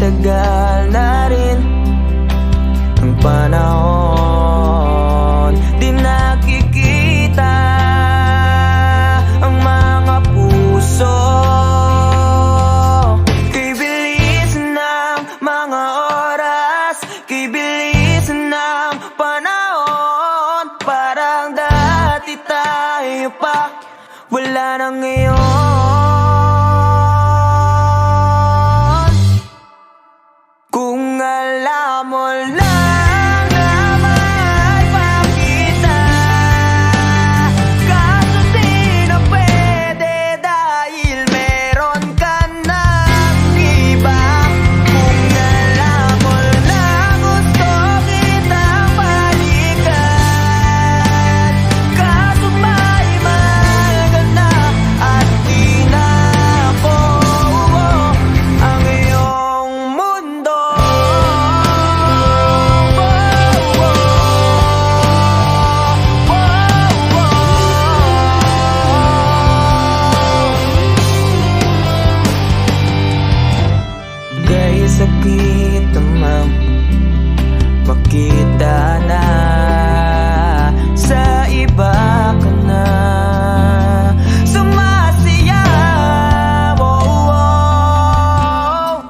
matagal na rin ang panahon. Di nakikita ang mga puso. Kay bilis ng mga oras, kay bilis ng panahon. Parang dati tayo pa, wala na ngayon. Kung alam mo lang na mahal pa kita, kaso di na pwede dahil meron ka ng iba. Kung alam mo lang gusto kitang balikan, kaso may mahal ka na at di na ako ang iyong mundo. Dahil sakit namang makita na sa iba ka na sumasayaw.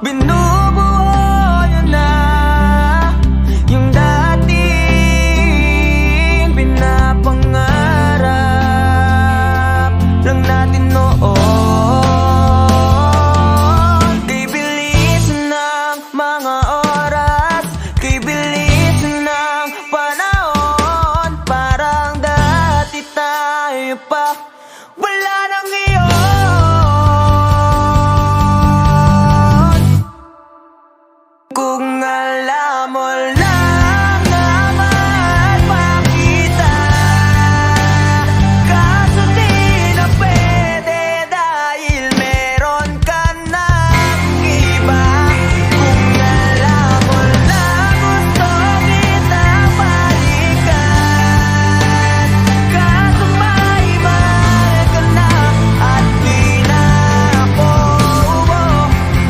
Binubuo niyo na yung dating pinapangarap lang natin noon. Kay bilis ng mga oras, kay bilis ng panahon. Parang dati tayo pa, wala na ngayon. Kung alam mo lang na mahal pa kita, kaso di na pwede dahil meron ka ng iba. Kung alam mo lang gusto kitang balikan, kaso may mahal ka na at di na ako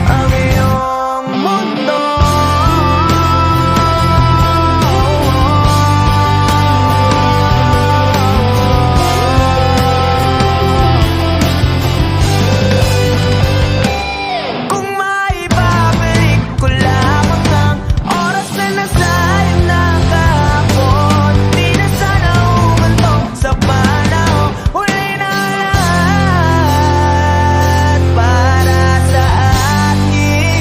ang iyong mundo. Kung maibabalik ko lamang ang oras na nasayang na kahapon, di na sana umanto sa panahon. Huli na lahat para sa akin.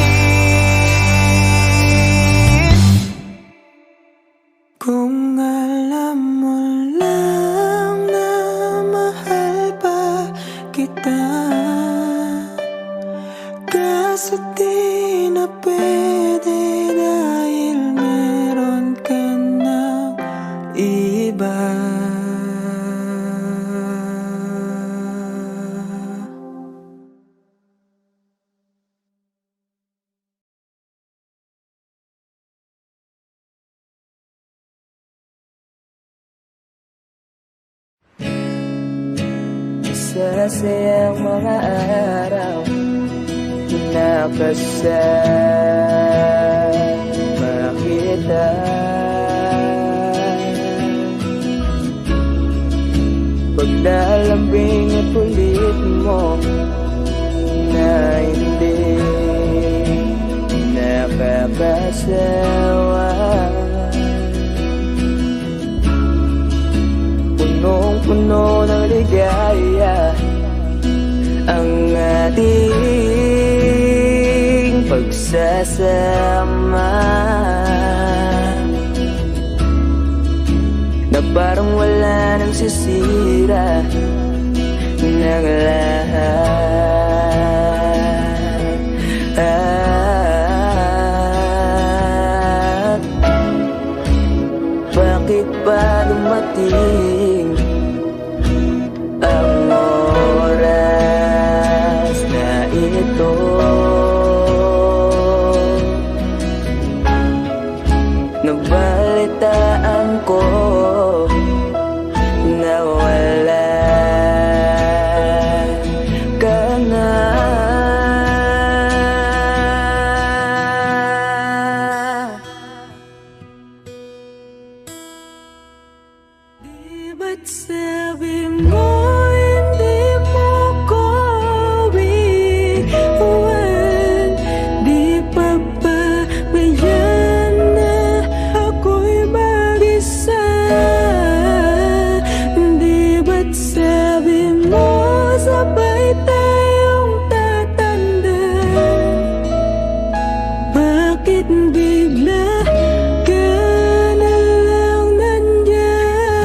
Kung alam mo lang na mahal pa kita, kaso di na pwede dahil meron ka ng iba. Masasayang mga araw na kasama kita. Paglalambing at ulit mo na hindi nakakasawa. Punong-puno ng ligaya ang ating pagsasama, na parang wala nang sisira ng lahat. Bakit ba dumating ang oras na ito? Nabalitaan ko na wala ka na. bigla ka na lang nandyan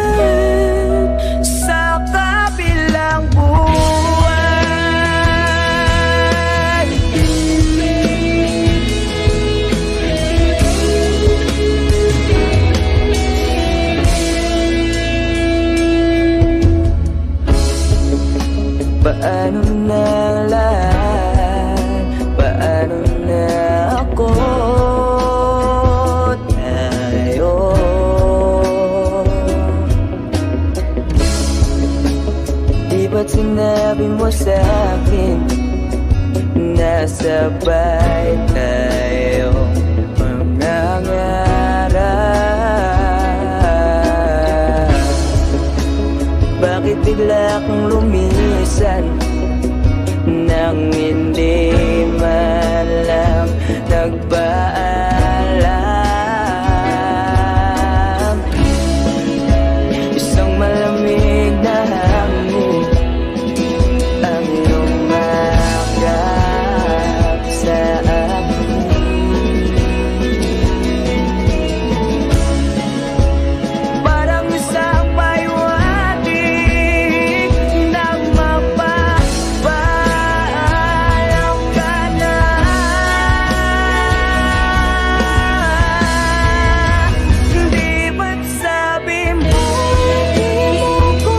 sa kabilang buhay. Paano na lahat? Paano na ako? Tayo di ba't sinabi mo sa'kin nasabay tayo mangangarap? Bakit bigla kang lumisan nang hindi man lang nagpaalam? Isang malamig na hangin ang lumakap sa akin. Parang isang paywating nang mapapaalam ka na. Di ba't sabi mo di mo ko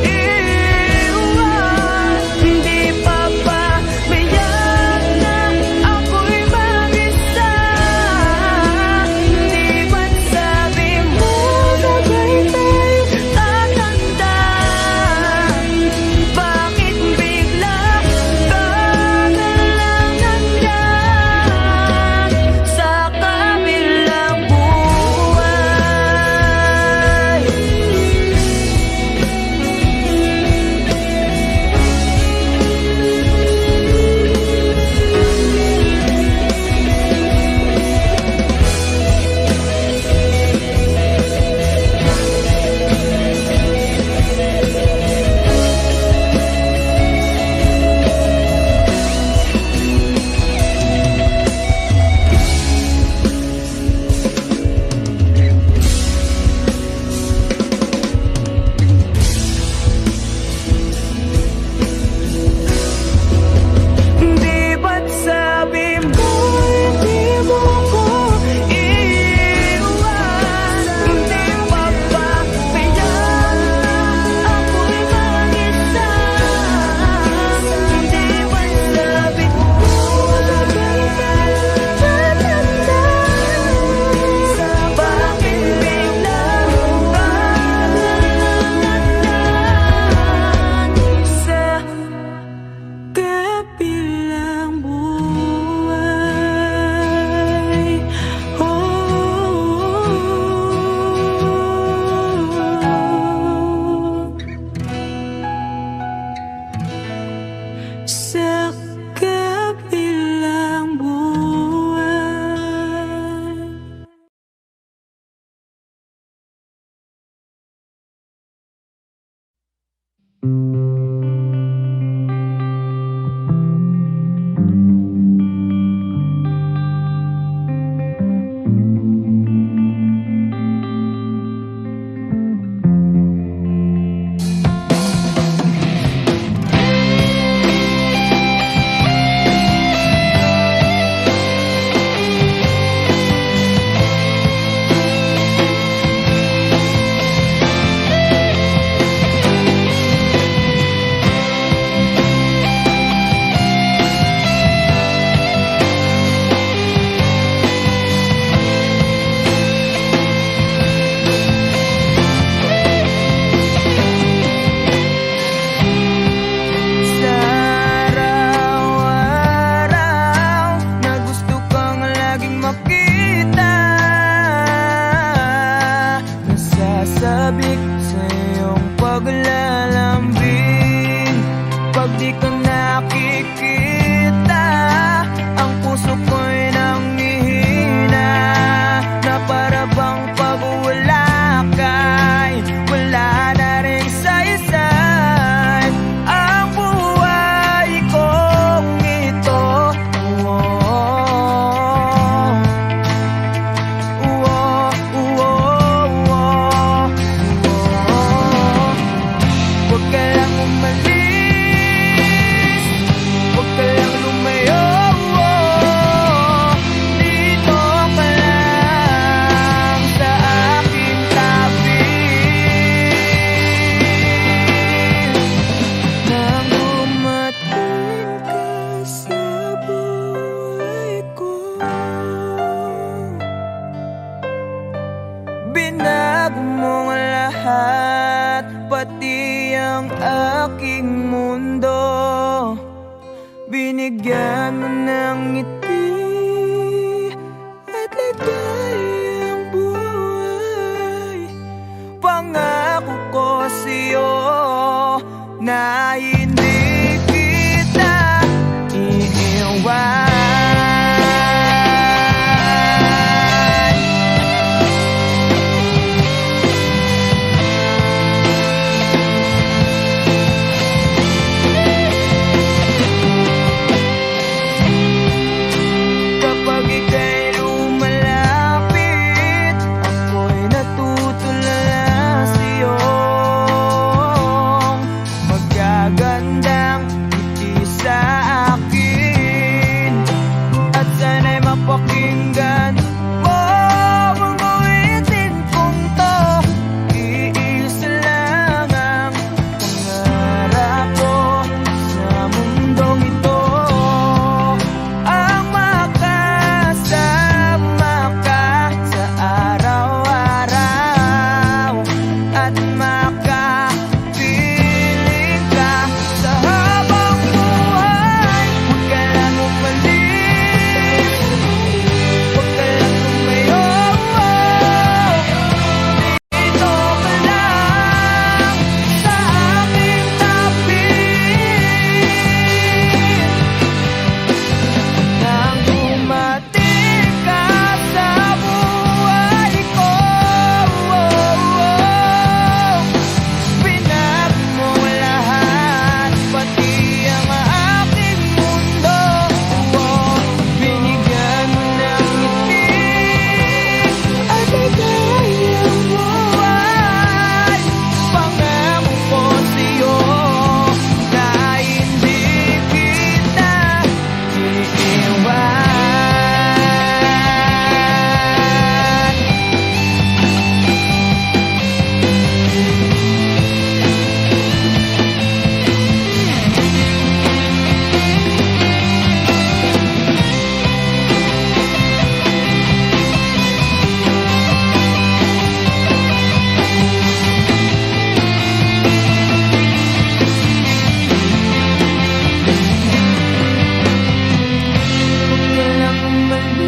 iiwan? Di pa ba biyak na ako'y mag-isa? Di ba't sabi mo sabay tayo tatanda? Bakit bigla ka na lang nandyan sa kabilang buhay? Di ba't sabi mo di mo ko iiwan? Di pa ba biyak na ako'y mag-isa? Di ba't sabi mo sabay tayo tatanda? Bakit bigla ka na lang nandyan sa kabilang buhay? Sa kabilang buhay. binigyan mo ng ngiti at ligayang buhay. Pangako ko sa'yo na hindi kita iiwan. Kapag ika'y lumalapit, ako'y natutulala sa'yo. Magagandang ngiti sa akin, at sana'y mapakinggan mo ang awitin kong to. Iisa lang ang pangarap ko sa mundong ito, ang makasama ka sa araw-araw at makapiling ka sa habang buhay. Huwag ka lang umalis, huwag ka lang lumayo. Dito ka lang sa aking tabi. Nang dumating ka sa buhay ko, pinag mo lahat, pati ang aking mundo. Binigyan mo ng ngiti at ligayang buhay. Pangako ko sa'yo na hindi kita iiwan. Huwag ka lang umalis,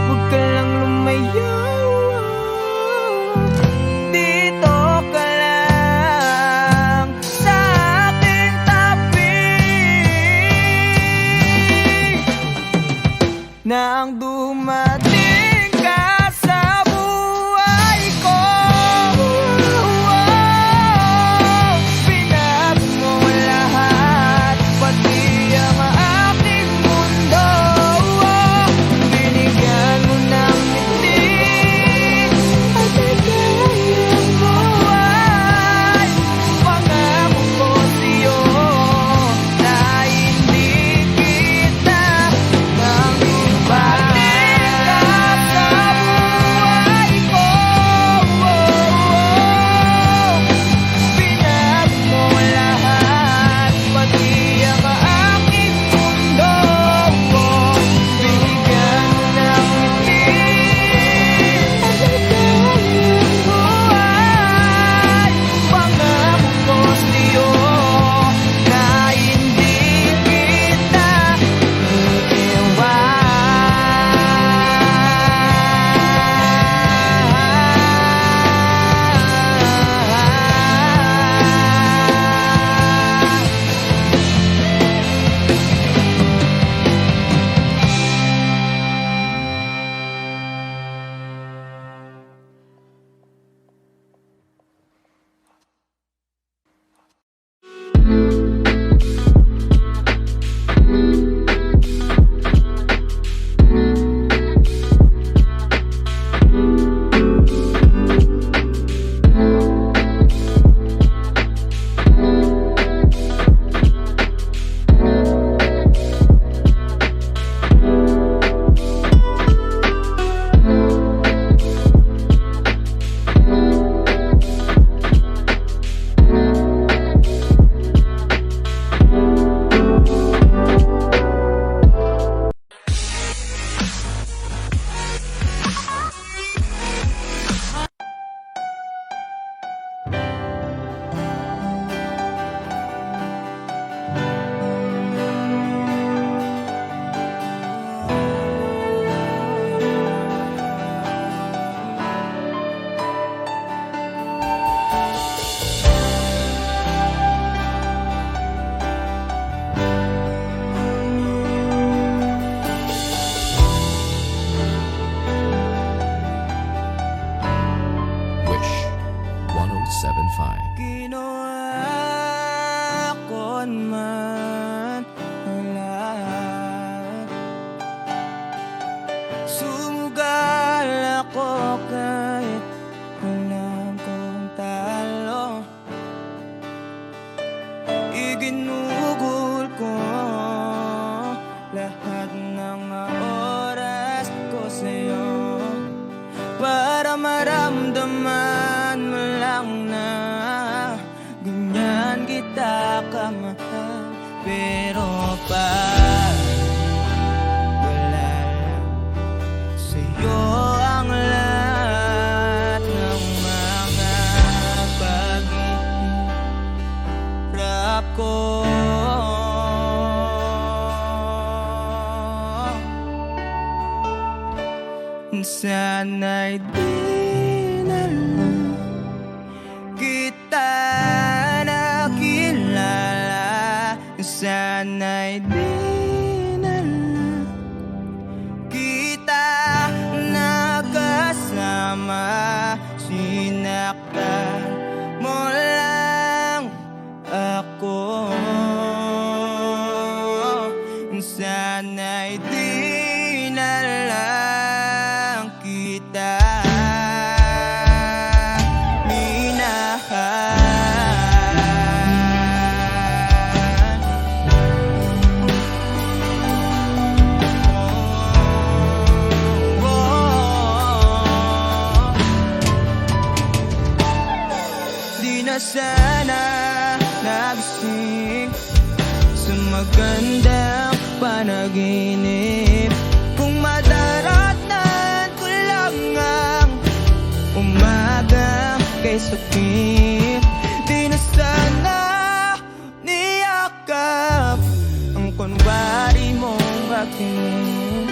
huwag ka lang lumayo. Dito ka lang sa aking tabi. Nang dumating ka sa buhay ko, pinag mo lahat, pati ang aking mundo. Binigyan mo ng ngiti at ligayang buhay. Pangako ko sa'yo na hindi kita nang iwan. Sumugal ako kahit alam kong talo. Iginugol ko lahat ng oras ko sa'yo para maramdaman mo lang na ganyan kita kamahal. Pero pag wala lang sa'yo ang lahat ng mga paghihirap ko, sana'y di na lang kita nakilala. Sana'y di na lang kita nakasama. Sinaktan mo lang ako. Sana'y di na lang kita sana nagising sa magandang panaginip. Kung madaratan ko lang ang umaga kay sakit, di na sana niyakap ang kunwari mong aking,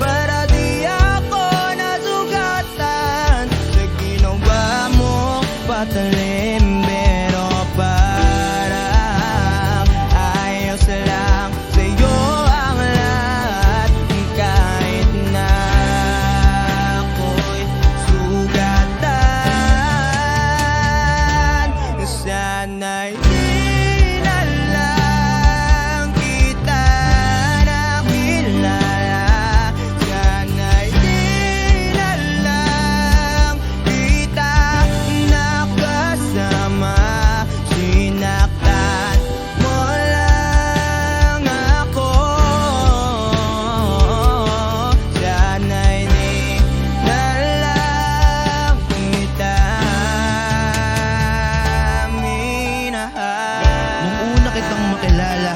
para di ako nasugatan sa ginawa mong patalim. Pero parang ayos lang sa'yo ang lahat, kahit na ako'y sugatan. Sana'y di na lang kita nakilala. Sana'y di na lang kita nakasama. Sinaktan mo lang ako. Sana'y di na lang kita minahal. Nung una kitang makilala,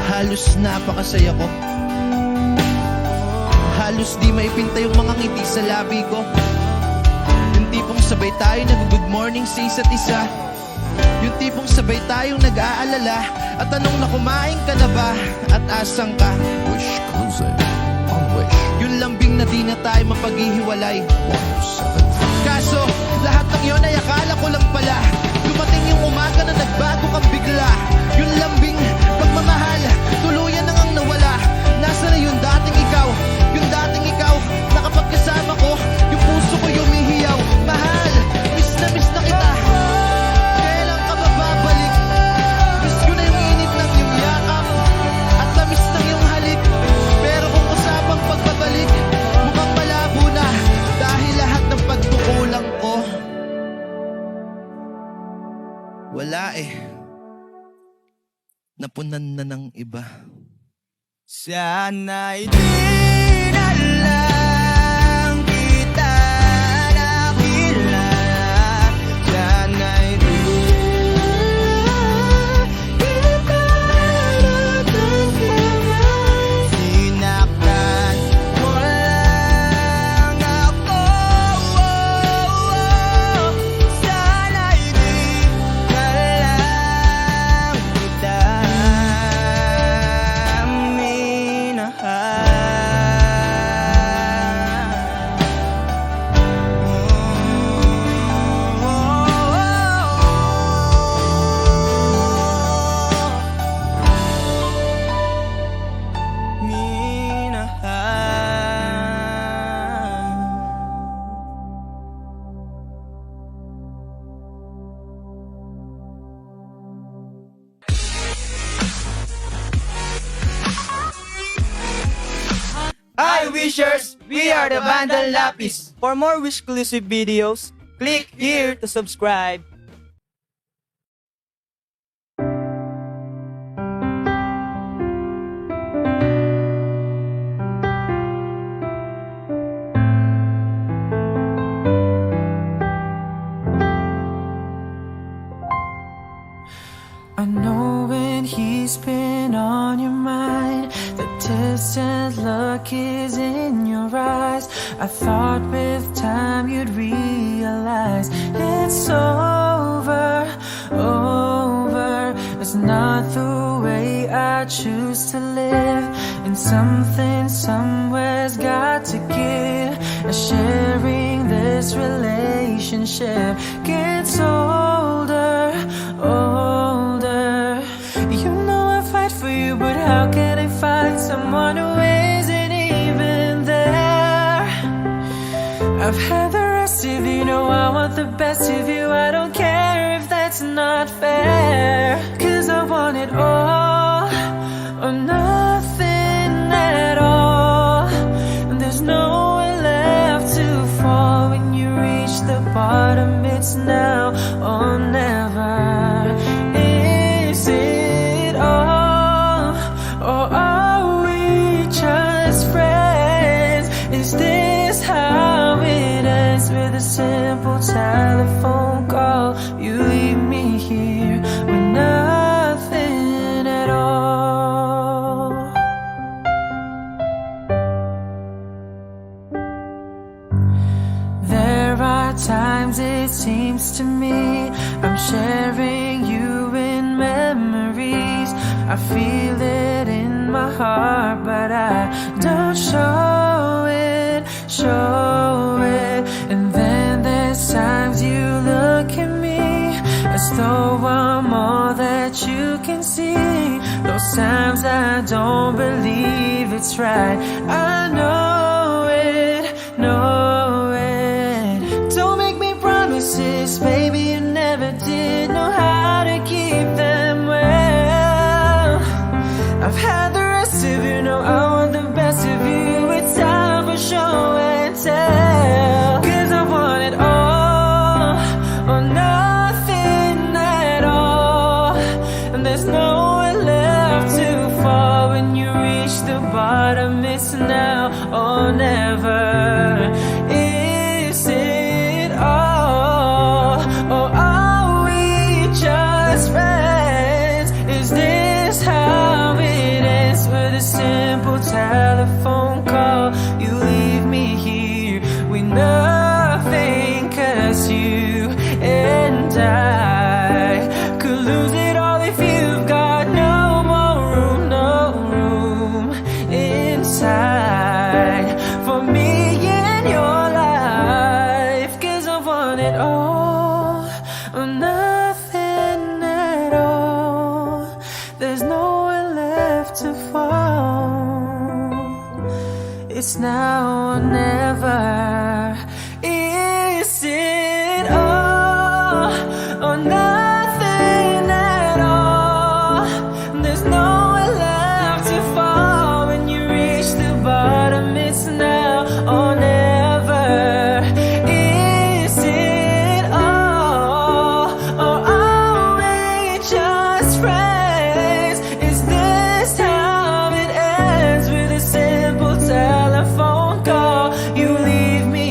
halos napakasaya ko. Halos di maipinta yung mga ngiti sa labi ko. Yung tipong sabay tayo nag-good morning sa isa't isa. Yung tipong sabay tayong nag-aalala at tanong na kumain ka na ba at asang ka. Wish cruising on Wish Yung lambing na di na tayo mapaghihiwalay. 107. Kaso lahat ng yun ay akala ko lang pala. Dumating yung umaga na nagbago kang bigla. Yung lambing pagmamahal tuluyan nang ang nawala. Nasa na yung dating ikaw? Yung dating ikaw na kapag kasama ko, yung puso ko yumihiyaw. Mahal, miss na kita. Kailan ka ba babalik? Miss ko na yung init ng iyong yakap at tamis ng iyong halik. Pero kung kasabang pagbabalik, mukhang malabo na dahil lahat ng pagkukulang ko wala napunan na ng iba. Sana'y di na lang kita nakilala. Sana'y di kita nakasama. Sinaktan mo lang ako. Sana'y di na lang kita minahal. my wishers, we are the Bandang Lapis. For more Wish-exclusive videos, click here to subscribe. I know when he's been on your mind, the distant look is in your eyes. I thought with time you'd realize it's over, over. It's not the way I choose to live, and something somewhere's got to give. Sharing this relationship gets older, older. You know I fight for you, but how can I find someone who isn't even there? I've had the rest of you, know I want the best of you. I don't care if that's not fair, 'cause I want it all or nothing at all. And there's nowhere left to fall. When you reach the bottom, it's now or never. Is it all, or are we just friends? Is this how it ends? With a simple telephone call, you leave me here with nothing at all. There are times it seems to me I'm sharing you in memories. I feel it in my heart, but I don't show it, show it. And then there's times you look at me as though I'm all that you can see. Those times I don't believe it's right. I know it, know it. Don't make me promises, baby, you never did know how to keep them well. I've had the rest of you, know I want the best of you. It's time for show and tell, 'cause I want it all or nothing at all. And there's nowhere left to fall. When you reach the bottom, it's now or never. Is it all, or are we just friends? Is this how it ends? With a simple telephone call, you leave me here with nothing, 'cause you and I could lose it all if you've got no more room, no room inside for me in your life. 'Cause I want it all or nothing at all. There's nowhere left to fall. It's now or never. Is it all or nothing at all? There's nowhere left to fall. When you reach the bottom, it's now or never. Is it all, or are we just friends? Is this how it ends? With a simple telephone call, you leave me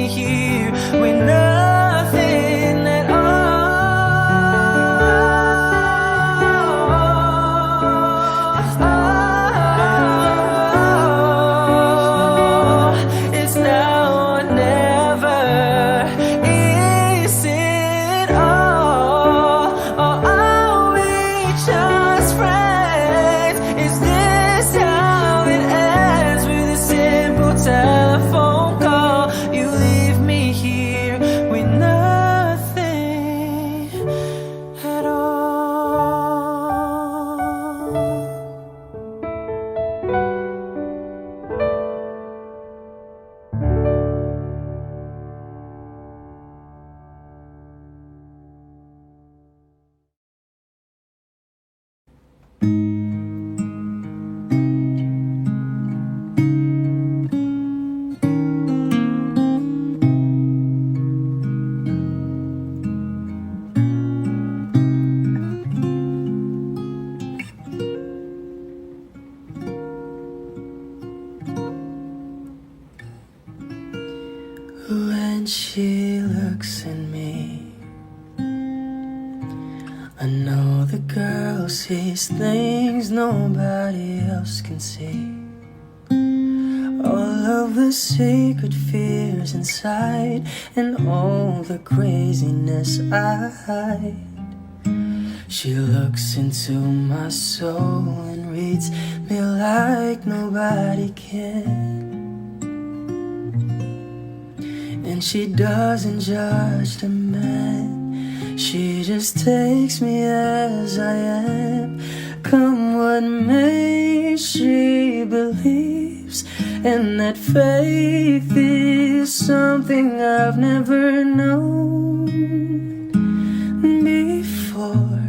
when she looks at me. I know the girl sees things nobody else can see. All of the secret fears inside, and all the craziness I hide. She looks into my soul and reads me like nobody can. And she doesn't judge the man, she just takes me as I am. Come what may, she believes, and that faith is something I've never known before.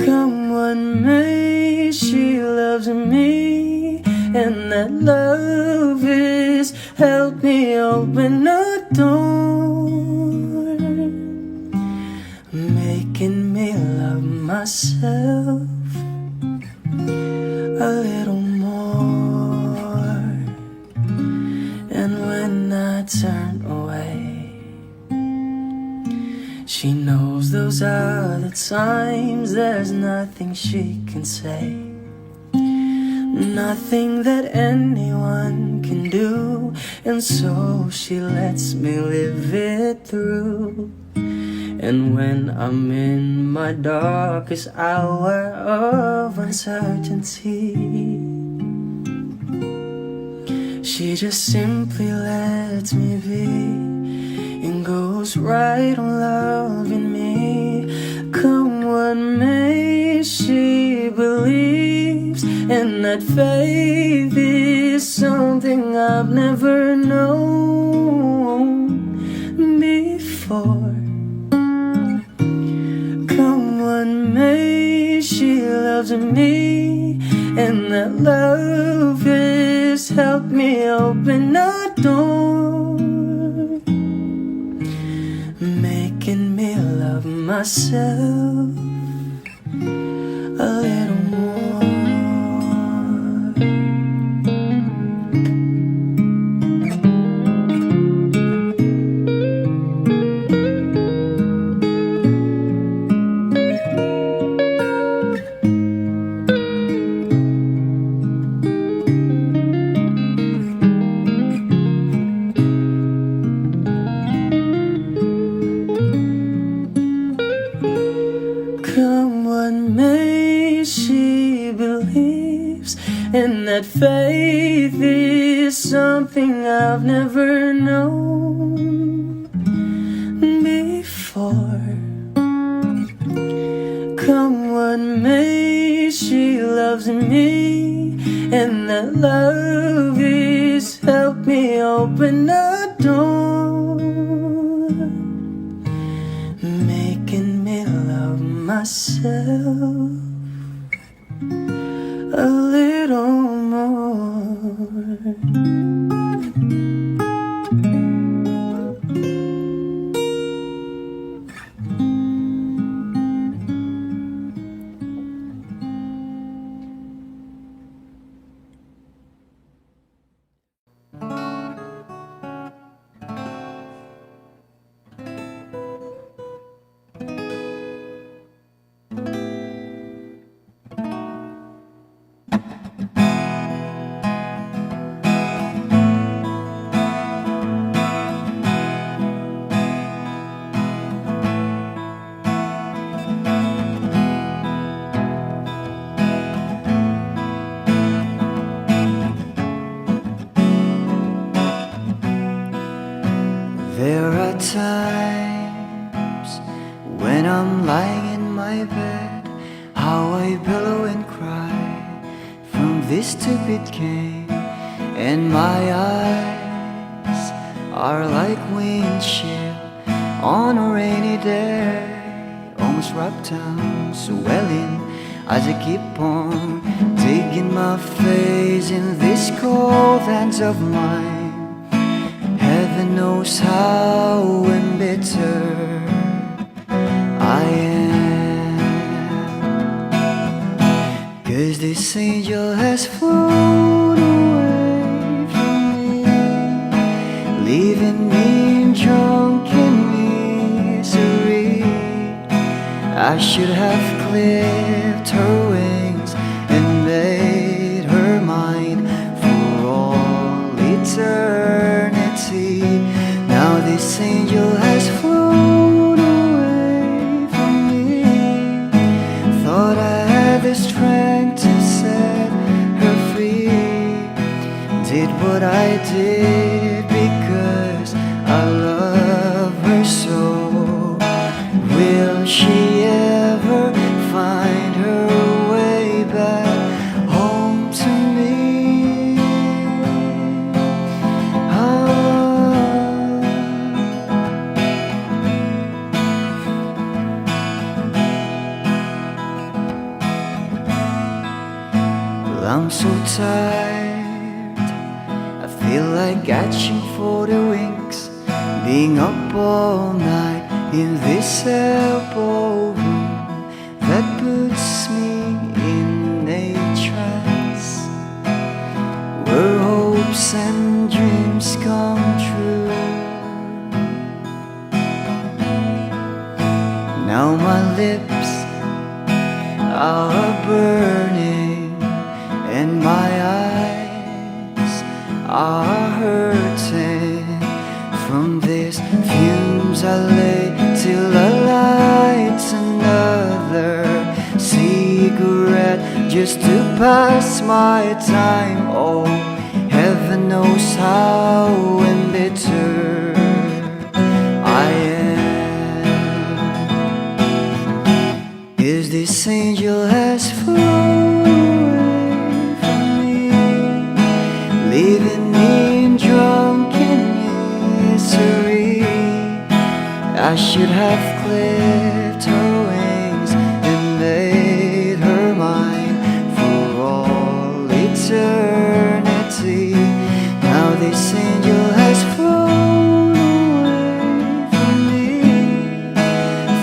Come what may, she loves me, and that love is help me open a door, making me love myself a little more. And when I turn away, she knows those are the times there's nothing she can say, nothing that anyone can do, and so she lets me live it through. And when I'm in my darkest hour of uncertainty, she just simply lets me be and goes right on loving me. Come what may, she believes, and that faith is something I've never known before. Come what may, she loves me, and that love has helped me open a door, making me love myself a little more. Come what may, she believes, and that faith is something I've never known before. Come what may, she loves me, and that love is helped me open a door, making me love myself a little more. There are times when I'm lying in my bed, how I billow and cry from this stupid game, and my eyes are like windshield on a rainy day, almost wrapped down, swelling as I keep on digging my face in these cold hands of mine. Heaven knows how embittered I am, 'cause this angel has flown away from me, leaving me drunk in misery. I should have clipped her wings and made her mine for all eternity. Now this angel has flown away from me. Thought I had the strength to set her free. Did what I did because I love her so. Will she ever find her way back home to me? Well, I'm so tired, I feel like catching for the winks, being up all night in this elbow room that puts me in a trance, where hopes and dreams come true. Now my lips are burning and my eyes are hurting from these fumes. I lay till I light another cigarette just to pass my time. Oh, heaven knows how embittered I am. 'Cause this angel has flown away from me, leaving me drunk in misery. I should have clipped her wings and made her mine for all eternity. Now this angel has flown away from me.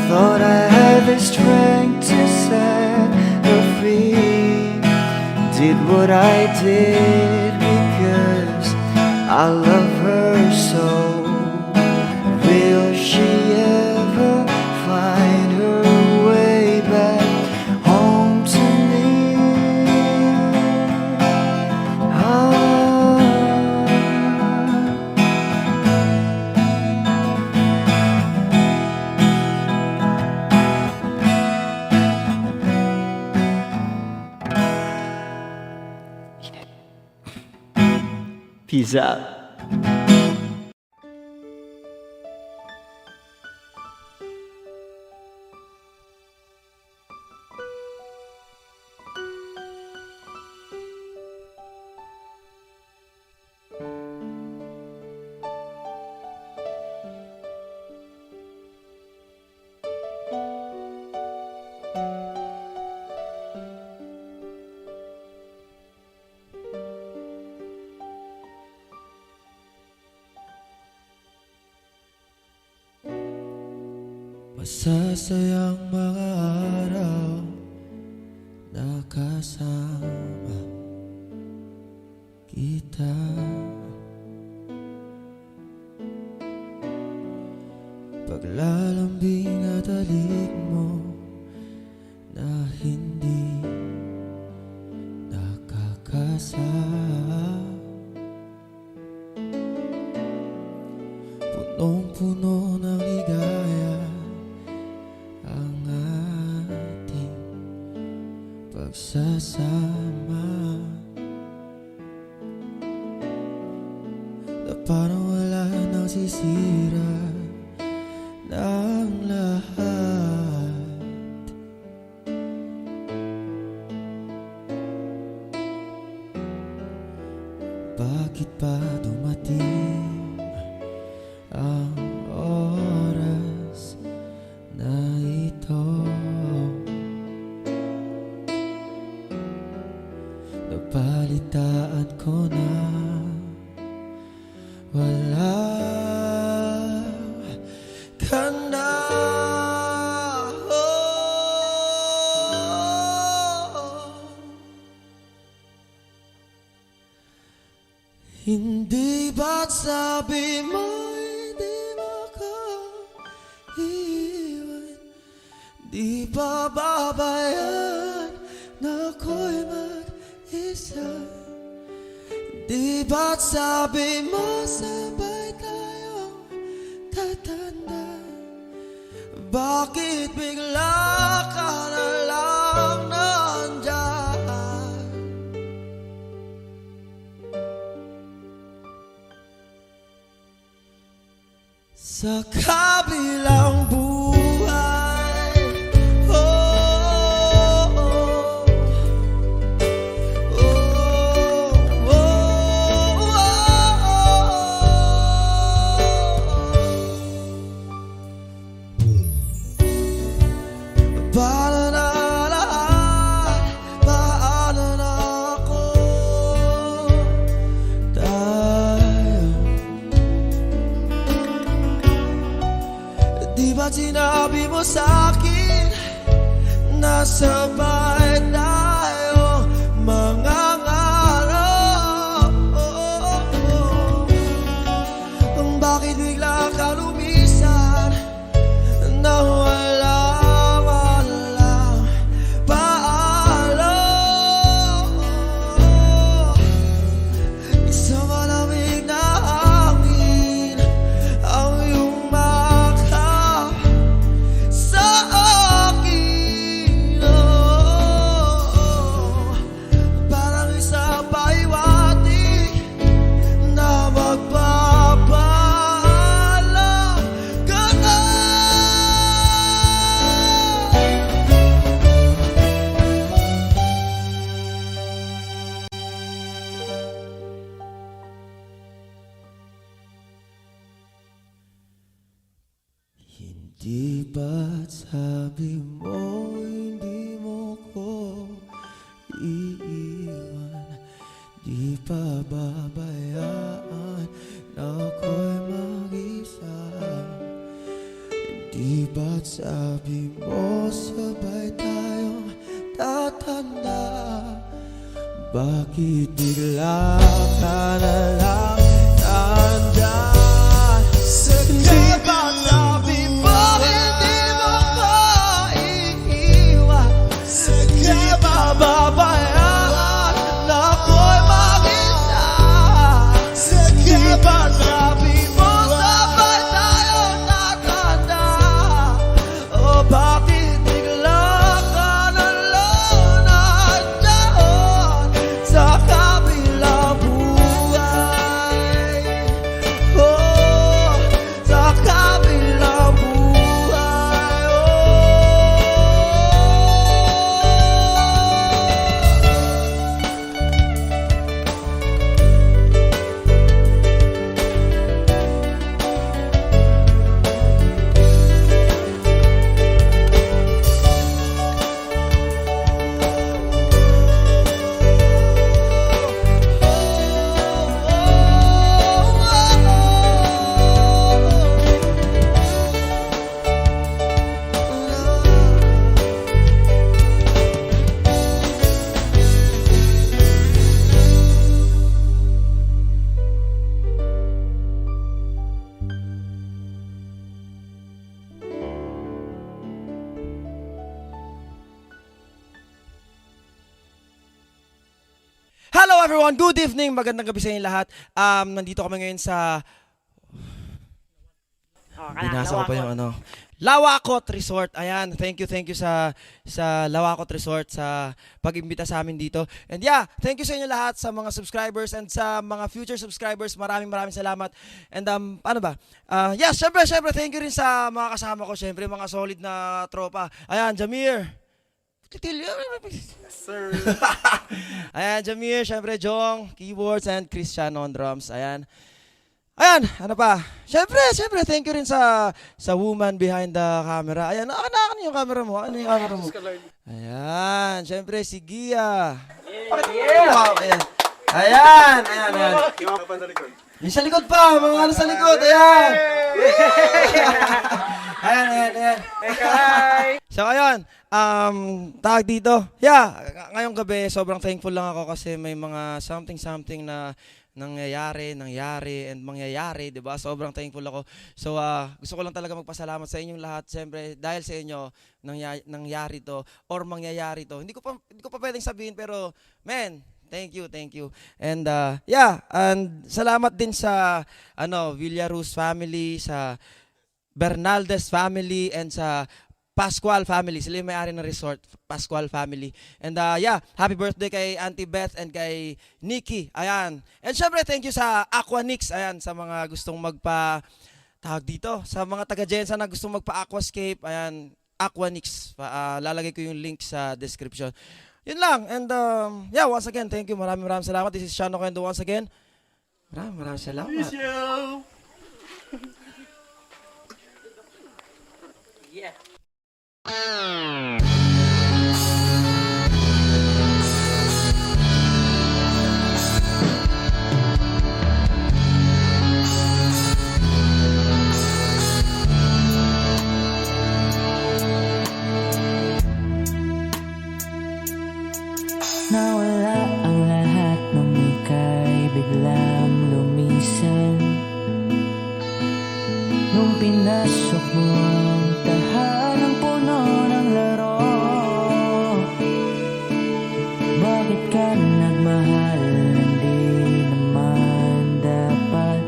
Thought I had the strength to set her free. Did what I did because I love her so. Will she ever find her way back home to me? Peace out. Masasayang mga araw na kasama kita. Paglalambing at halik mo na hindi nakakasama. Punong-puno ng ligaya ang ating pagsasama, na parang wala nang sisira ng lahat. Bakit pa dumating ang oras na ito? Napalitaan ko na wala ka na. Hindi ba't sabi mo'y pababayaan na ako'y mag-isa. Di ba't sabi mo sabay tayong tatanda? Bakit bigla ka na lang nandyan? Sa kabilang buhay, oh, oh, oh, oh, paano na lahat? Paano na ako? Tayo, di ba't sinabi mo sa'kin na sabay tayo mangangarap? Bakit bigla ka lumisan na walang paalam? Isang malamig na hangin ang iyong makap sa akin, parang isang pahiwatig na magpapaalam ka na. Hindi ba't sabi mo hindi mo ko iiwan? Di pa babayaan na ako'y mag-isa? Di ba't sabi mo sabay tayong tatanda? Bakit bigla ka na lang nandyan? Di ba't sabi mo hindi mo ko iiwan? Di ba babayaan na ako'y mag-isa? Di ba't sabi mo sabay tayong tatanda? O bakit bigla ka na lang nandyan sa kabilang buhay? Oh, sa kabilang buhay, Hello everyone! Good evening! Magandang gabi sa inyo lahat. Nandito kami ngayon sa... Binasa ko pa yung ano. Lawakot Resort. Ayan, thank you sa Lawakot Resort sa pag-imbita sa amin dito. And yeah, thank you sa inyo lahat, sa mga subscribers and sa mga future subscribers. Maraming salamat. And ano ba? Yeah, syempre, thank you rin sa mga kasama ko. Syempre, mga solid na tropa. Ayan, Jamir. Sir. Ayan, Jamir, syempre, Jong, keyboards, and Cristiano on drums. Ayan, ano pa? Syempre, thank you rin sa woman behind the camera. Ayan, ano yung camera mo? Ano yung camera mo? Ayan, syempre, si Gia. Wow, ayan. Yung sa likod pa, mga ano sa likod, ayan. Ayan. So, ayun, tawag dito. Yeah, ngayong gabi, sobrang thankful lang ako kasi may mga something na nangyari, and mangyayari, di ba? Sobrang thankful ako. So, gusto ko lang talaga magpasalamat sa inyong lahat. Siyempre, dahil sa inyo, nangyari to, or mangyayari to. Hindi ko pa pwedeng sabihin, pero, man, thank you. And, and salamat din sa, Villaruz family, sa Bernaldez family, and sa Pascual family. Sila yung may-ari ng resort, Pascual family. And happy birthday kay Auntie Beth and kay Nikki. Ayan. And syempre, thank you sa Aquanix. Ayan, sa mga gustong tawag dito, sa mga taga-Jensa na gustong magpa-aquascape. Ayan, Aquanix. Lalagay ko yung link sa description. Yun lang. And once again, thank you. Maraming salamat. This is Shano Kendo once again. Maraming salamat. Nawala ang lahat nung ika'y biglang lumisan. Nung pinasok mo ang tahanang puno ng laro, bakit ka nagmahal? Hindi naman dapat.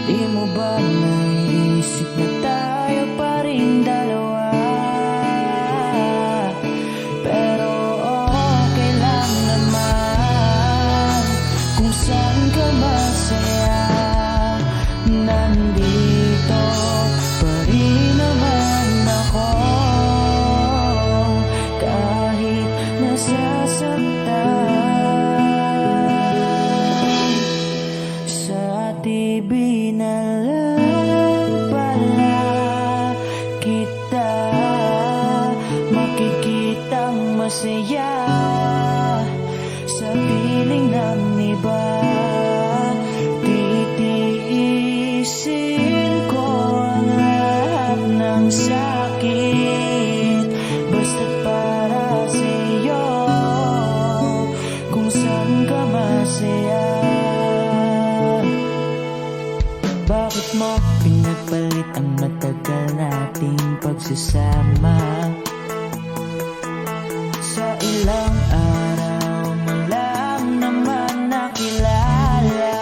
Di mo ba naisip na tayo pa rin dalawa? Pero okay lang naman kung saan ka masaya. Nandito pa rin naman ako, kahit nasasaktan. Sa TV na lang pala kita makikitang masaya. Sa piling ng iba, titiisin ko ang lahat ng sakit, basta't para sa'yo, kung saan ka masaya. Bakit mo pinagpalit ang matagal nating pagsasama? Sa ilang araw mo lang naman nakilala.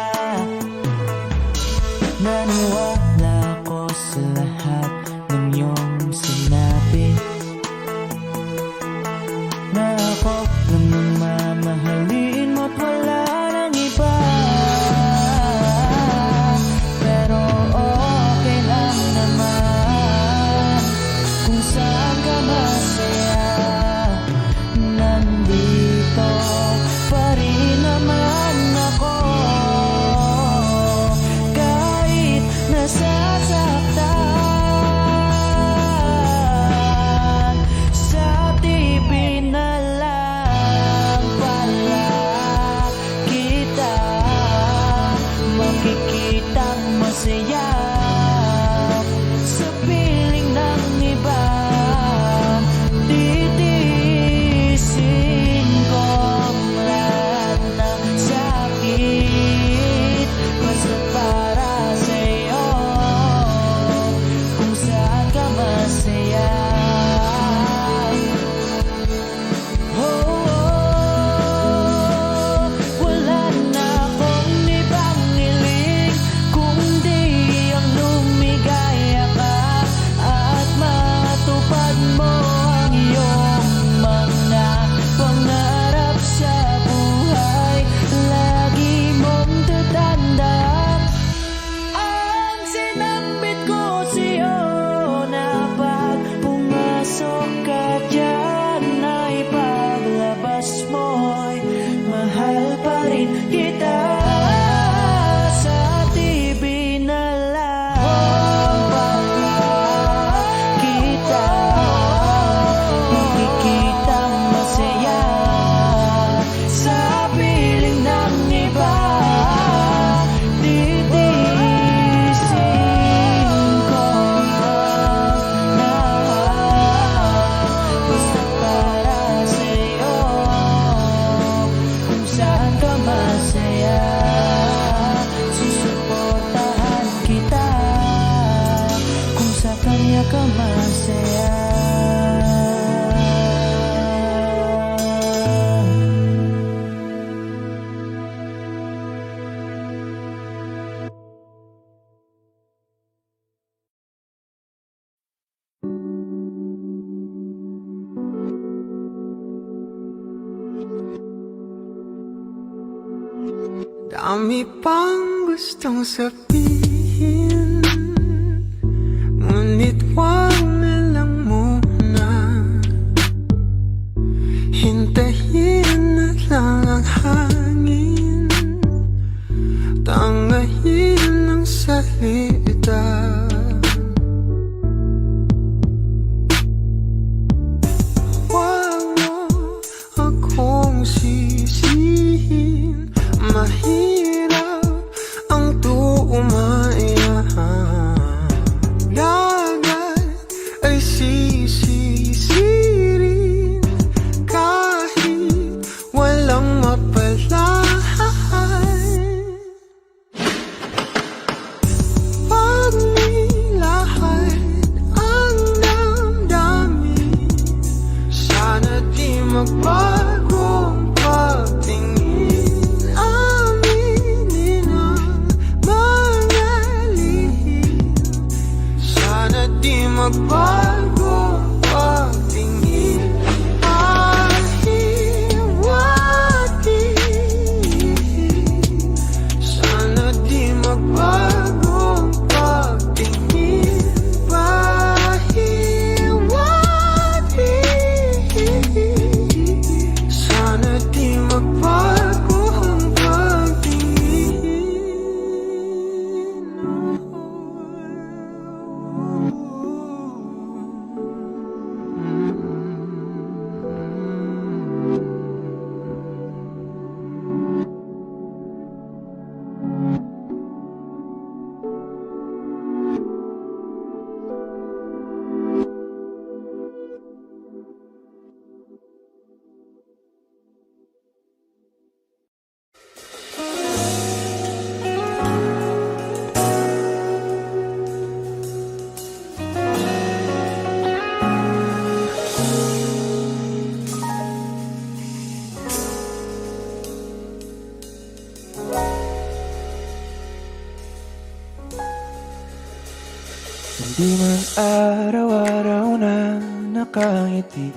Naniwala ko sa lahat ng iyong sinabi, na ako lang ang mamahalin mo't wala nang iba. Pero okay lang naman kung saan ka masaya. Nandito pa rin naman ako, kahit nasasaktan. Sa TV na lang pala kita makikitang masaya. Sa piling ng iba, titiisin ko ang lahat ng sakit, basta para sa'yo, kung saan ka masaya. Wala na akong ibang hiling kundi ang lumigaya ka at matupad mo ang iyong mga pangarap sa buhay. Lagi mong tatandaan ang sinambit ko sa'yo, na pag pumasok ka dyan ay paglabas mo'y mahal pa rin kita. Sa TV na lang pala kita makikitang masaya. Sa piling ng iba, titiisin ko ang lahat, basta para sa'yo, Dami pang gustong sabihin, ngunit wag na lang muna. Hintayin na lang ang hangin, tangayin ang salita. Wag mo akong sisihin, mahirap ang tumaya. Lagat ay sisisirin kahit walang mapalahan. Pag nilahad ang damdamin, sana di magbagong pagtingin. Aminin ang mga lihim, sana di magbagong pagtingin. Pahiwati, sana di magbagong pagtingin. Pahiwati, sana di magbagong Hindi man araw-araw na nakangiti,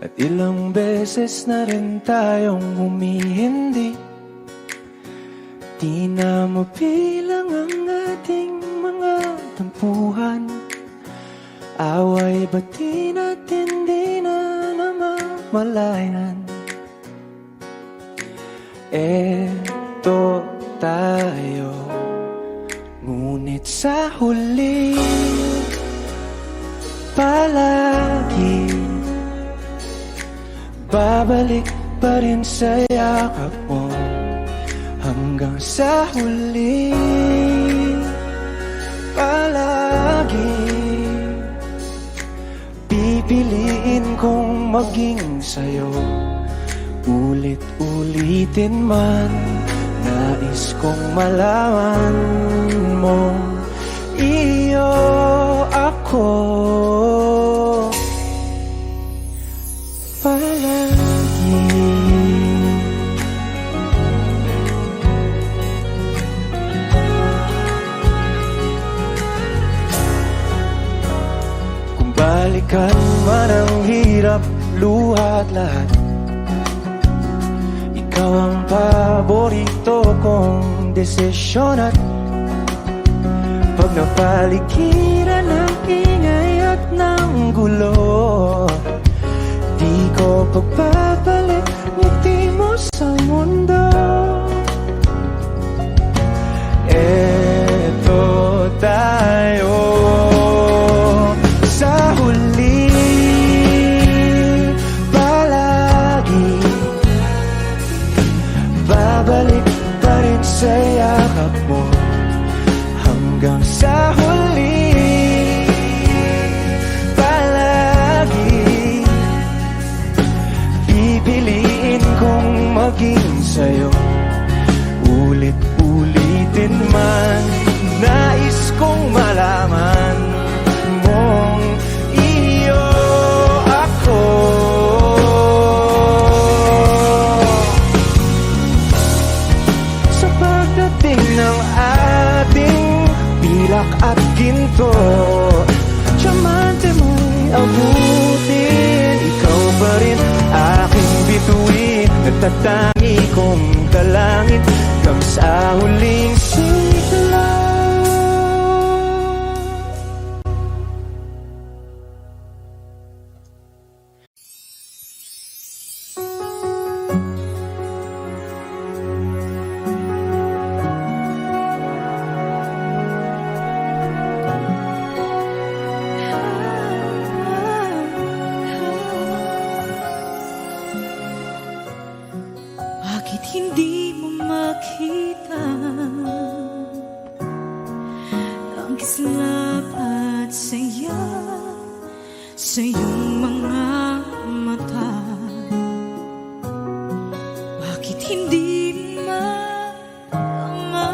at ilang beses na rin tayong humihindi. Di na mabilang ang ating mga tampuhan, away ba't di natin di na namamalayan? Eto tayo, ngunit sa huli palagi babalik pa rin sa yakap mo. Hanggang sa huli palagi pipiliin kong maging sa'yo. Ulit-ulitin man, nais kong malaman mo, iyo ako palagi. Kung balikan man ang hirap, luha at lahat, ikaw ang paborito kong desisyon. At pag napaligiran ng ingay at ng gulo, di ko pagbabalik ngiti mo sa mundo. Eto tayo sa huli palagi babalik pa rin sa yakap mo. Hanggang sa huli palagi pipiliin kong maging sa'yo. Ulit-ulitin man, nais kong malaman mong iyo ako. Sa pagdating ng ating pilak at ginto, diamante mo'y abutin, ikaw pa rin aking bituin. At Itatangi kong kalangit hanggang sa huling sigla. Bakit hindi mo makita ang kislap at saya sa iyong mga mata? Bakit hindi maama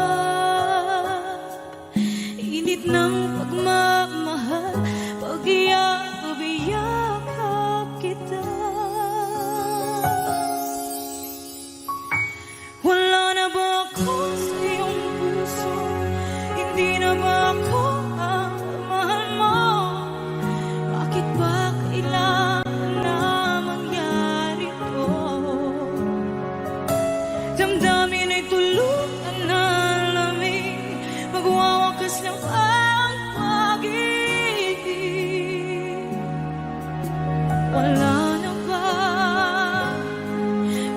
init ng pagmamahal pag iyakap kita? Wala na ba ako sa iyong puso? Hindi na ba ako ang mahal mo? Bakit ba kailangan na mangyari to? Damdamin ay tuluyan na lamig, magwawakas ng ang pag-ibig. Wala na ba?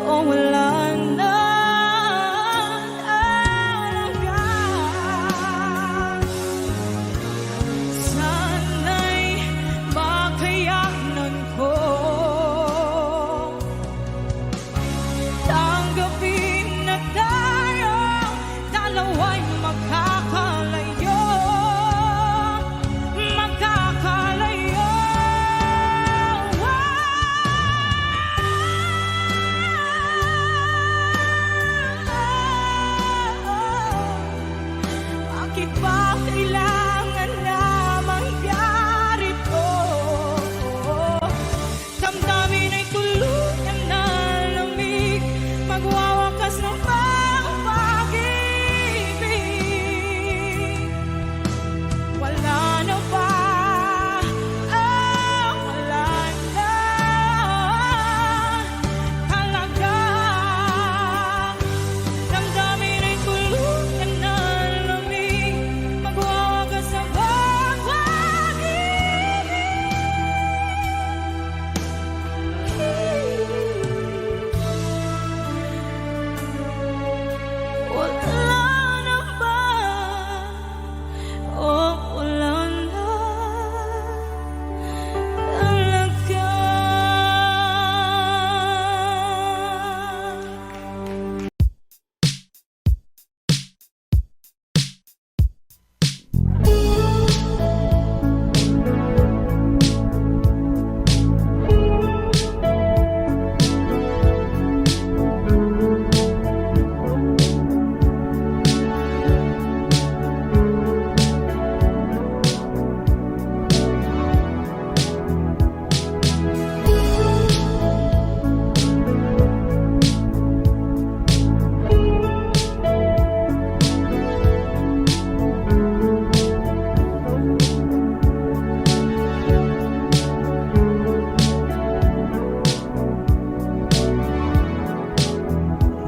O wala na? Sana'y makayanan ko tanggapin na tayo dalawa'y makakalayo, makakalayo. Bakit ba kailangan na mangyari to? Damdamin ay tuluyan na lamig, magwawakas ng pag-ibig. Wala na ba? Wala na talaga. Damdamin ay tuluyan na lamig, magwawakas ng pag-ibig. Wala na ba? Wala na talaga.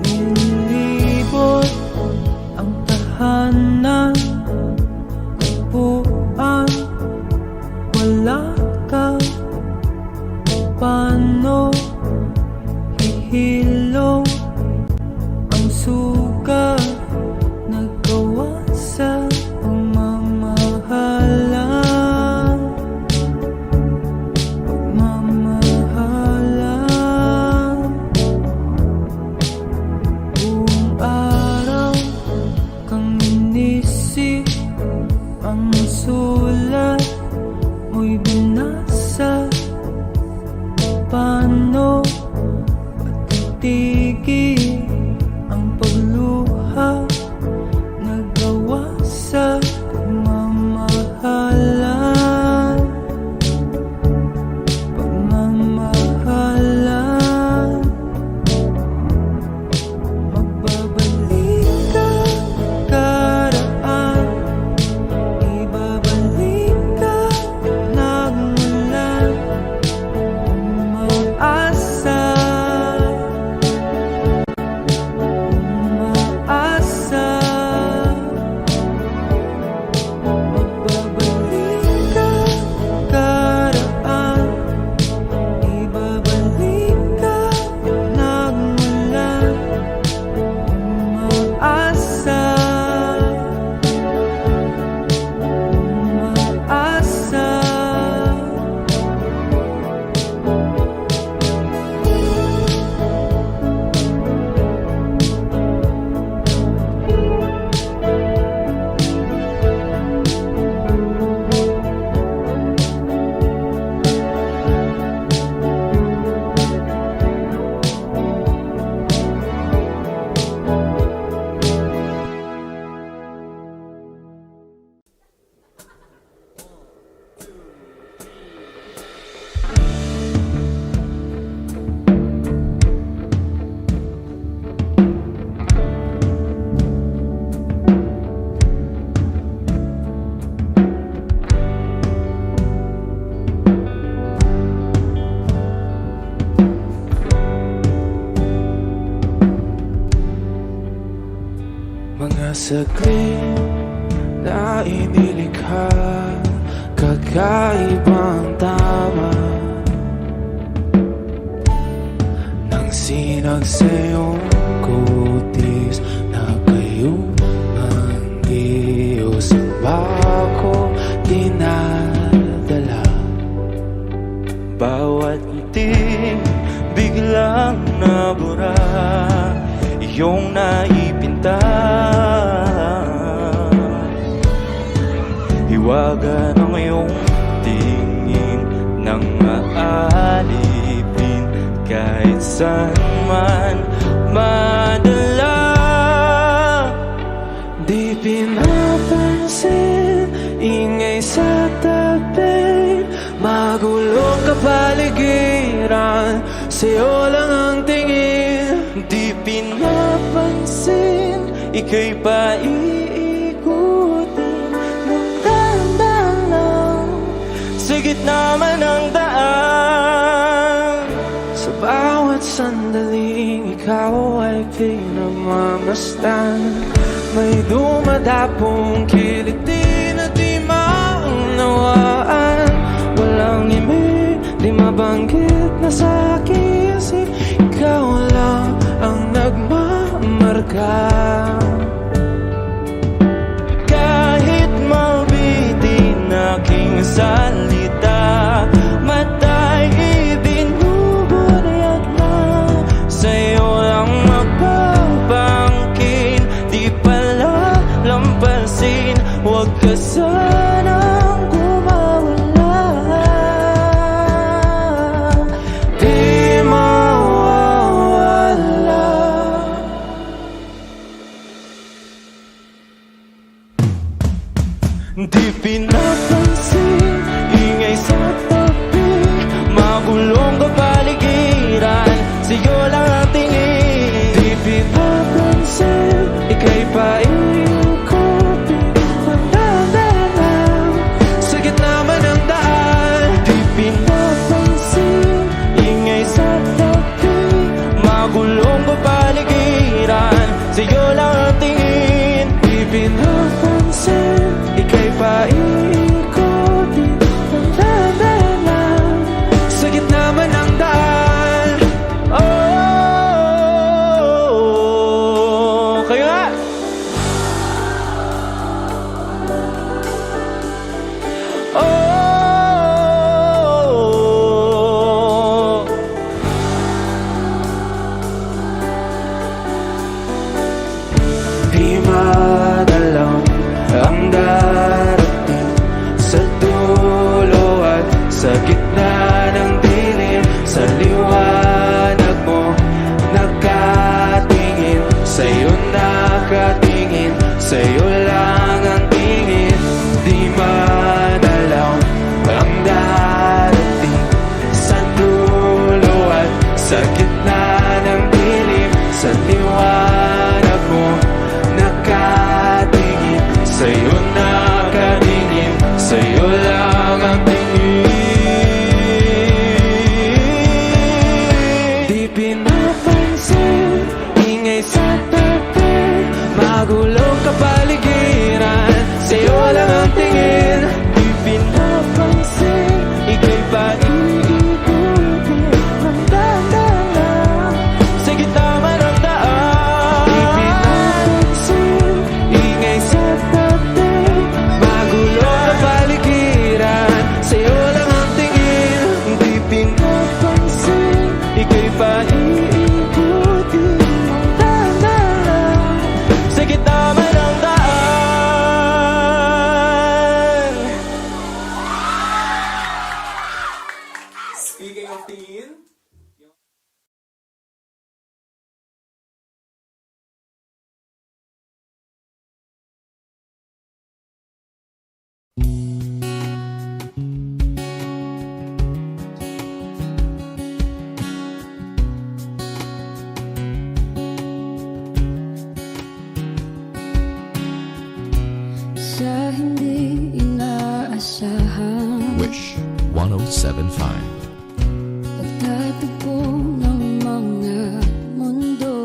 Nilibot ang tahanan, upuan, wala ka. Paano hihilom ang sugat nagawa sa pagmamahalan? Pagmamahalan. Buong araw kang inisip, ang sulat mo'y binasa. Paano patitigil ang pagluha nagawa sa pagmamahalan? Pagmamahalan. Magbabalik ka karaan, ibabalik ka nagmula. Umaasa saglit na inilikha, kakaibang tama nang sinag sa iyong kutis na kayong ang Diyos ang bako dinadala. Bawat ngiti biglang nabura, iyong naipinta. Hiwaga ng iyong tingin nang maalipin kahit saan man madala. Di pinapansin, ingay sa tabi, magulong kapaligiran, sa'yo lang ang tingin. Di pinapansin, ika'y paiikutin ng dahan-dahan lang sa gitna man ng daan. Sa bawat sandaling ikaw ay pinagmamasdan, may dumadapong kiliti na di maunawaan. Walang imig, di mabanggit na sa aking isip, ikaw lang ang nagmamarka. Kahit mabitin aking salita, matay ibinubunayat na, sa'yo lang magbabangkin. Di pala lampasin, huwag ka sanang gumawala. Di mawawala. Di pinapansin, ingay sa tabi, magulong kapaligiran, sa'yo lang ang tingin. Di pinapansin, ika'y paiikutin ng dahan-dahan sa gitna man ng daan. Di pinapansin, ingay sa tabi, magulong kapaligiran, sa'yo lang ang tingin. Di pinapansin, ika'y paiikutin ng dahan-dahan sa gitna man ng daan. Oh, kayo nga! Oh, di madalang ang darating sa dulo at sa gitna ng dilim. Sa liwanag mo nakatingin, sa'yo nakatingin, sa'yo lang ang tingin. Di madalang ang darating sa dulo at sa gitna ng dilim. Sa liwanag mo nakatingin, sa'yo nakatingin, sa'yo lang ang tingin. Di pinapansin, ingay sa tabi, magulong kapaligiran, sa'yo lang ang tingin. Di pinapansin, ika'y paiikutin ng dahan-dahan sa gitna man ng daan. Di pinapansin, ingay sa tabi, magulong kapaligiran, sa'yo lang ang tingin. Di pinapansin, ika'y paiikutin ng dahan-dahan sa gitna man ng daan. Speaking of tingin, Sa hindi inaasahan, Wish 1075. pagtatagpo ng mga mundo,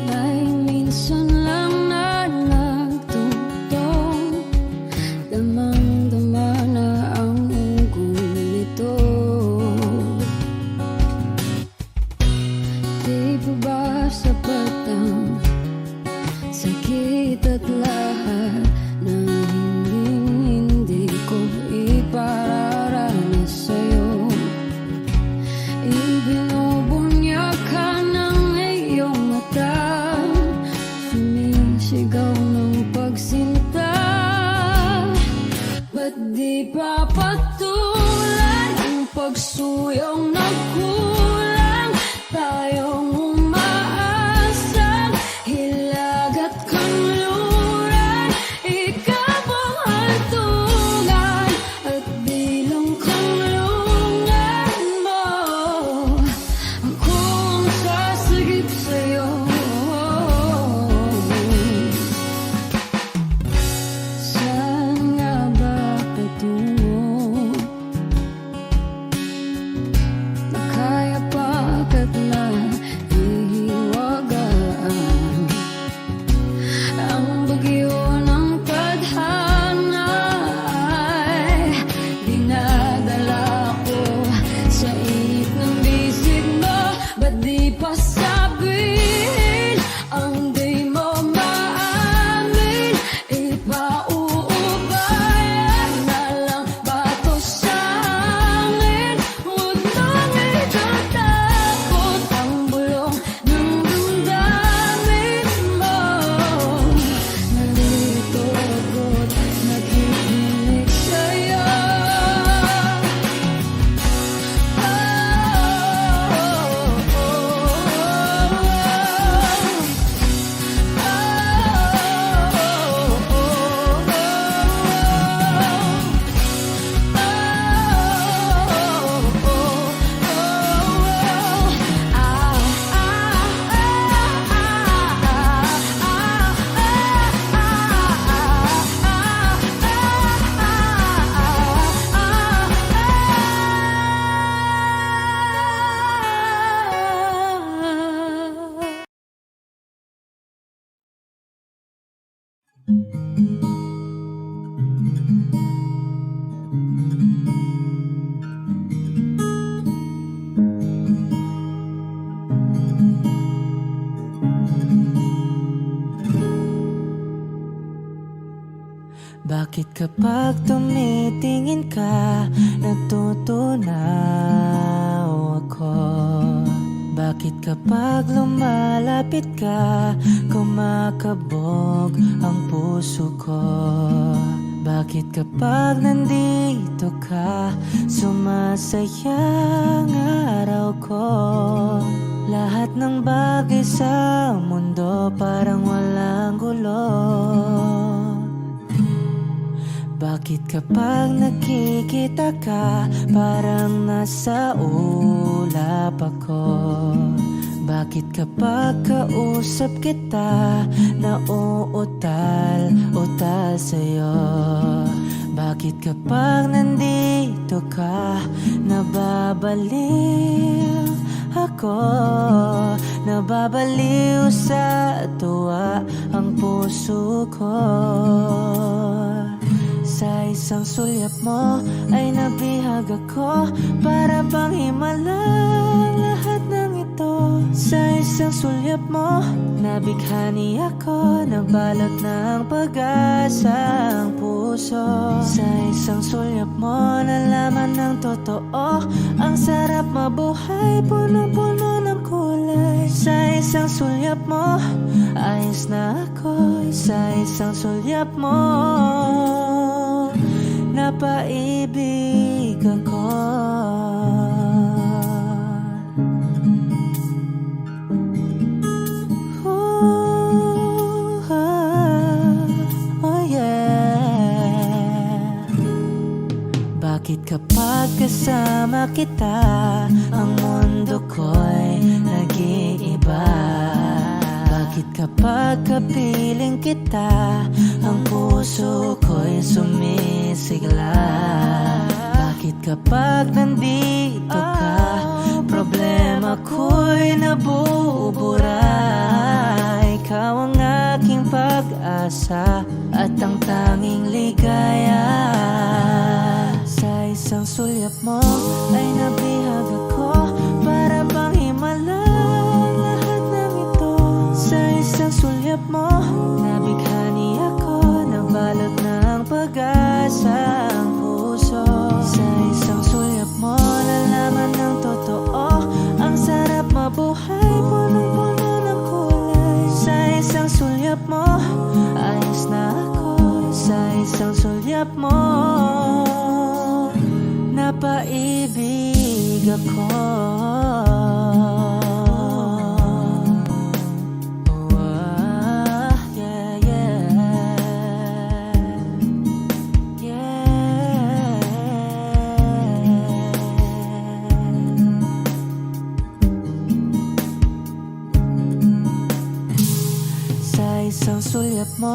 may sapat ang sakit at lahat ng hindi ko ipararanas sa'yo. Ibinubunya ka ng iyong mata, sumisigaw ng pagsinta. Ba't di pa patulan ang pagsuyong nagkulang? Tayong umaasang hilag at kanluran, ikaw ang hantungan at bilang kanlungan mo. Ako ang sasagip sa'yo. Saan nga ba patungo? Nakaya pagkat na ihiwagaan ang bagyo ng tadhana ay dinadala ko sa init ng bisig mo. Ba't di pa sabihin ang di mo maamin? Ipauubayan na lang ba to sa hangin? Huwag nang itatakot ang bulong ng damdamin mo. Nalito ako't nakikinig sa'yo. Bakit kapag tumitingin ka, natutunaw ako? Bakit kapag lumalapit ka, kumakabog ang puso ko? Bakit kapag nandito ka, sumasayang araw ko? Lahat ng bagay sa mundo parang walang gulo. Bakit kapag nakikita ka, parang nasa ulap ako? Bakit kapag kausap kita, nauutal-utal sa'yo? Bakit kapag nandito ka, nababaliw ako? Nababaliw sa tuwa ang puso ko. Sa isang sulyap mo ay nabihag ako, para bang himala lahat ng ito. Sa isang sulyap mo, nabighani ako, nabalot ng pag-asa ang puso. Sa isang sulyap mo, nalaman ng totoo, ang sarap mabuhay, puno-puno ng kulay. Sa isang sulyap mo, ayos na ako. Sa isang sulyap mo, napaibig ako. Oh yeah. Bakit kapag kasama kita, ang mundo ko'y nag-iiba? Bakit kapag kapiling kita, ang puso ko'y sumisigla? Bakit kapag nandito ka, problema ko'y nabubura? Ikaw ang aking pag-asa at ang tanging ligaya. Sa isang sulyap mo ay nabihag ako, para bang himala lahat ng ito. ako. Yeah, Sa isang sulyap mo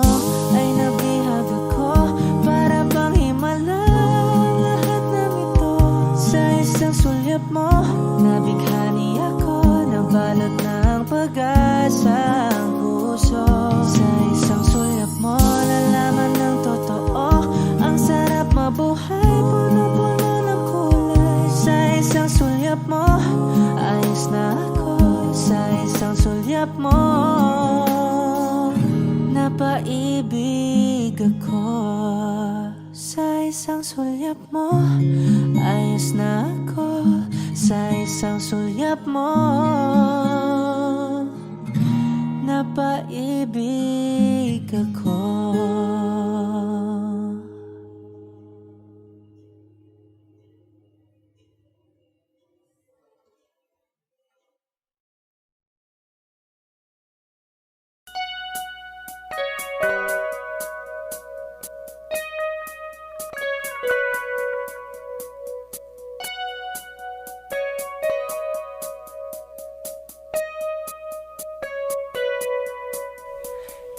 ay nabihag ako, para bang himala lahat ng ito. Sa isang sulyap mo, nabighani ako, nabalot ng pag-asa ang puso. Sa isang sulyap mo, nalaman ng totoo, ang sarap mabuhay, puno-puno ng kulay. Sa isang sulyap mo, ayos na ako. Sa isang sulyap mo, napaibig ako. Sa isang sulyap mo, ayos na ako. Sa isang sulyap mo, napaibig ako.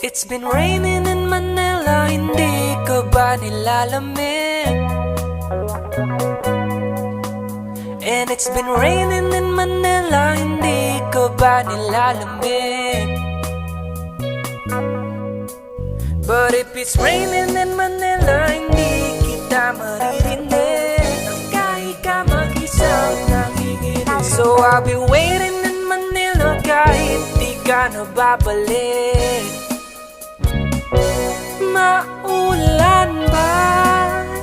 It's been raining in Manila, hindi ka ba nilalamig? And it's been raining in Manila, hindi ka ba nilalamig? But if it's raining in Manila, hindi kita maririnig. Kahit ka mag-isang nanginginig. So I'll be waiting in Manila kahit di ka na babalik. Maulan ba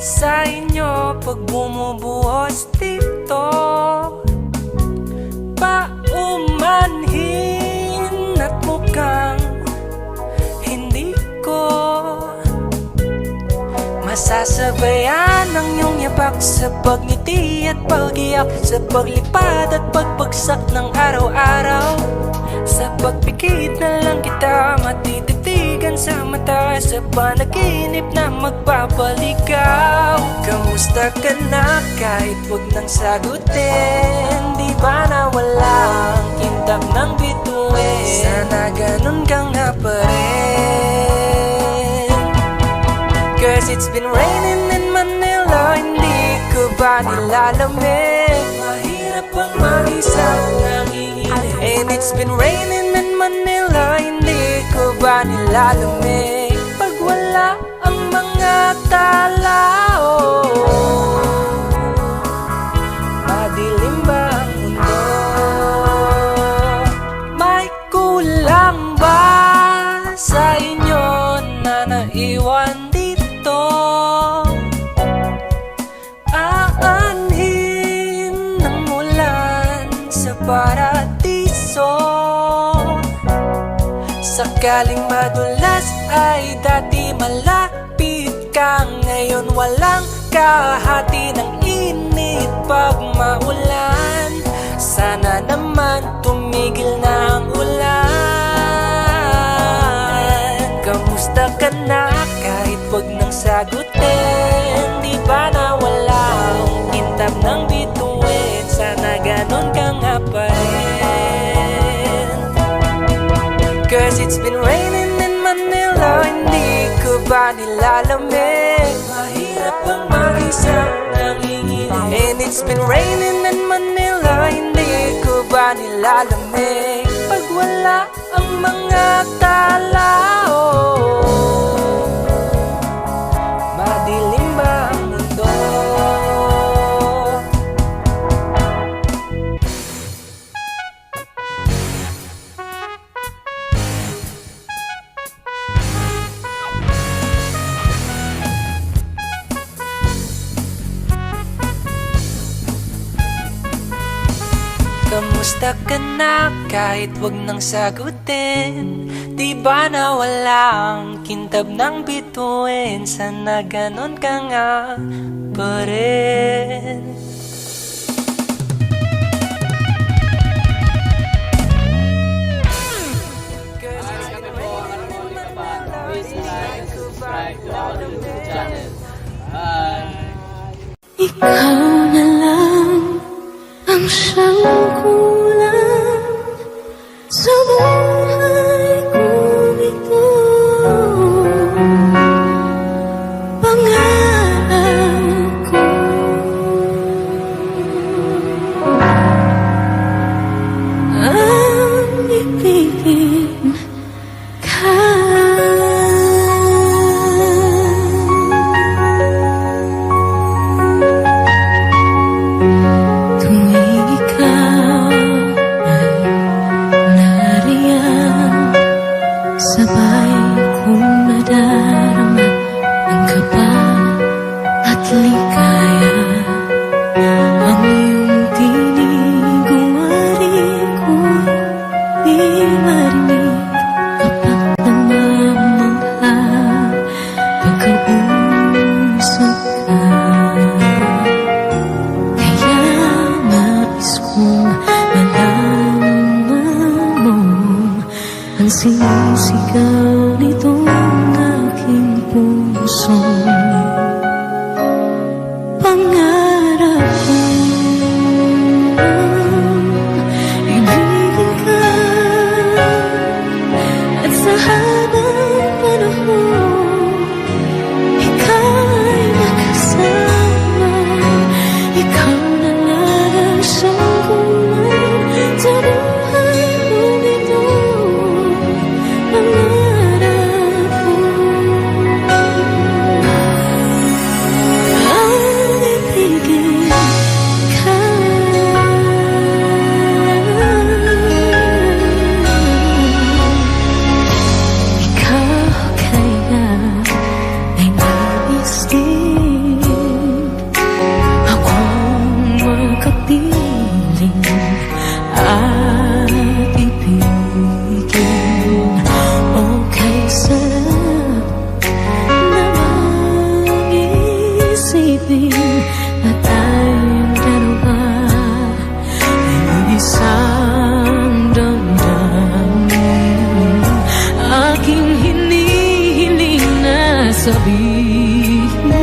sa inyo pag bumubuhos dito? Paumanhin at mukhang hindi ko masasabayan ang iyong yapak sa pagngiti at pag-iyak, sa paglipad at pagbagsak ng araw-araw. Sa pagpikit na lang kita matititigan sa mata, sa panaginip na magpapaligaw. Kamusta ka na kahit huwag nang sagutin? Di ba na walang kintab ng bituin? Sana ganun ka nga pa rin. Cause it's been raining in Manila, hindi ko ba nilalamig? Mahirap bang mag-isang nanginginig? And it's been raining in Manila, hindi ko ba nilalamig? Pag wala ang mga tao, madilim ba ang mundo? May kulang ba sa inyo na naiwan dito? Aanhin ng ulan sa paradiso. Sakaling madulas ay dati malapit ka, ngayon walang kahati ng init pag maulan. Sana naman tumigil na ang ulan. Kamusta ka na kahit wag nang sagutin? Di ba na walang kintab ng bituin? Sana ganon ka nga pa rin. Cause it's been raining in Manila, hindi ko ba nilalamig? Mahirap bang mag-isang nanginginig? And it's been raining in Manila, hindi ko ba nilalamig? Pag wala ang mga tao, madilim ba ang mundo? Kamusta ka na kahit wag nang sagutin? Di ba na walang kintab ng bituin? Sana ganon ka nga pa rin. sinisigaw nitong aking puso. Pangarap kong ibigin ka, at sa habang panahon ikaw ay makasama. Ikaw na lang ang siyang kulay sa buhay kong ito. Pangarap ko ang ibigin ka. Ikaw kaya ay nais din akong makapiling at ibigin. Okay, sarap namang isipin na tayong dalawa ay isang damdamin. Aking hinihiling na sabihin mo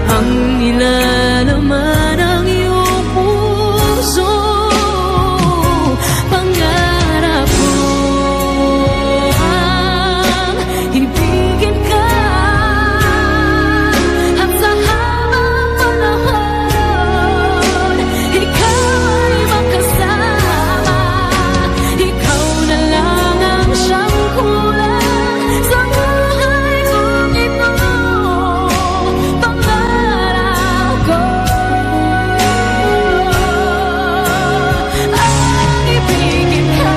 ang nilalaman ng iyong puso. Pangarap ko ang ibigin ka, at sa habang panahon ikaw ay makasama. Ikaw na lang ang siyang kulang sa buhay kong ito. Pangarap ko ang ibigin ka.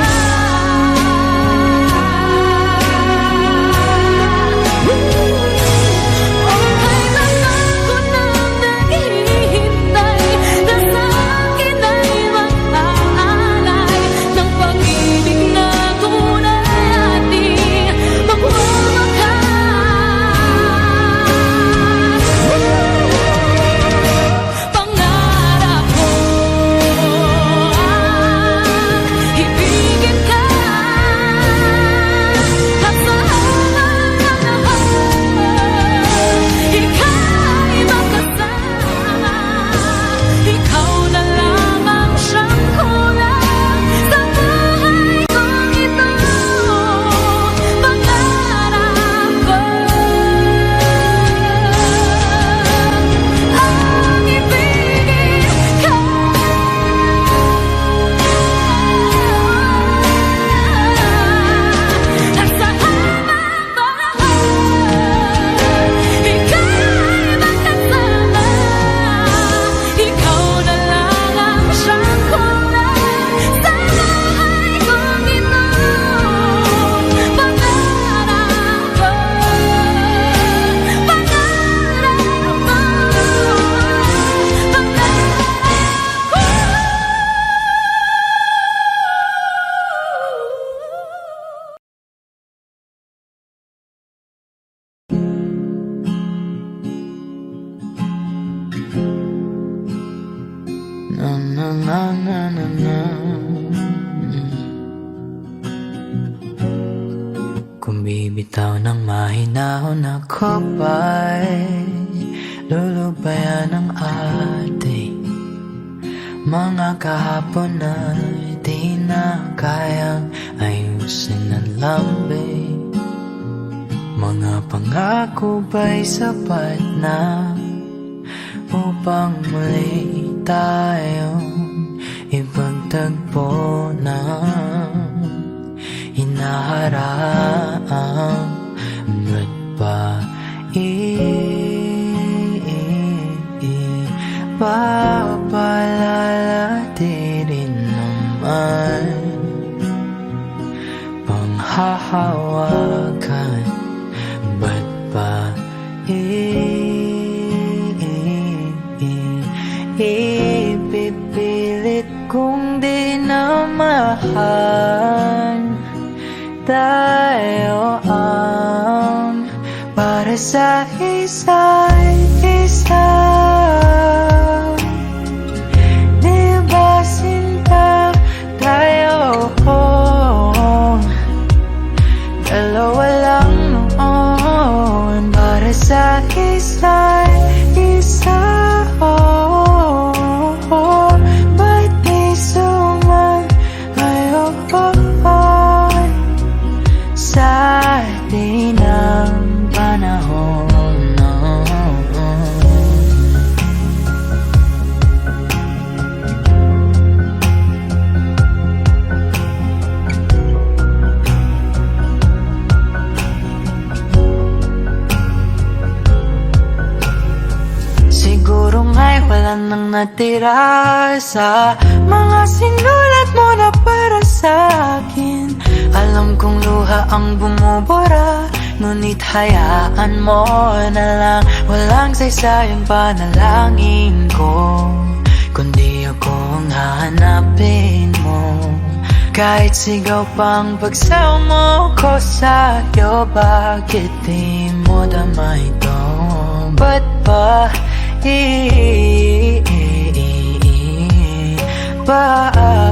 Okay, tagal ko nang naghihintay na sa akin ay mag-aalay ng pag-ibig na tunay at di magwawakas. Pangarap ko ang ibigin ka, at sa habang panahon ikaw ay makasama. Ikaw na lang ang siyang kulang sa buhay kong ito. Pangarap ko ang ibigin ka, at sa habang panahon ikaw ay makasama. Ikaw na lang ang siyang kulang sa buhay kong ito. Pangarap ko, pangarap ko, Na na na na na na. Kung bibitaw ng mahinahon ako ba'y lulubayan ng ating mga kahapon na di na kayang ayusin ng lambing. Mga pangako ba'y sapat na upang muli tayong ipagtagpo ng hinaharap? Ba't ba papalalatin naman panghahawakan? Ba't ba ipipilit kong di na mahal? Tayo ang para sa isa't isa. Di ba sinta tayo? natira sa mga sinulat mo na para sa akin. Alam kong luha ang bumubura, ngunit hayaan mo na lang. Walang saysayang panalangin ko, kundi akong hahanapin mo. Kahit sigaw pang pagsaw mo ko sa'yo, bakit di mo dama ito? Ba't ba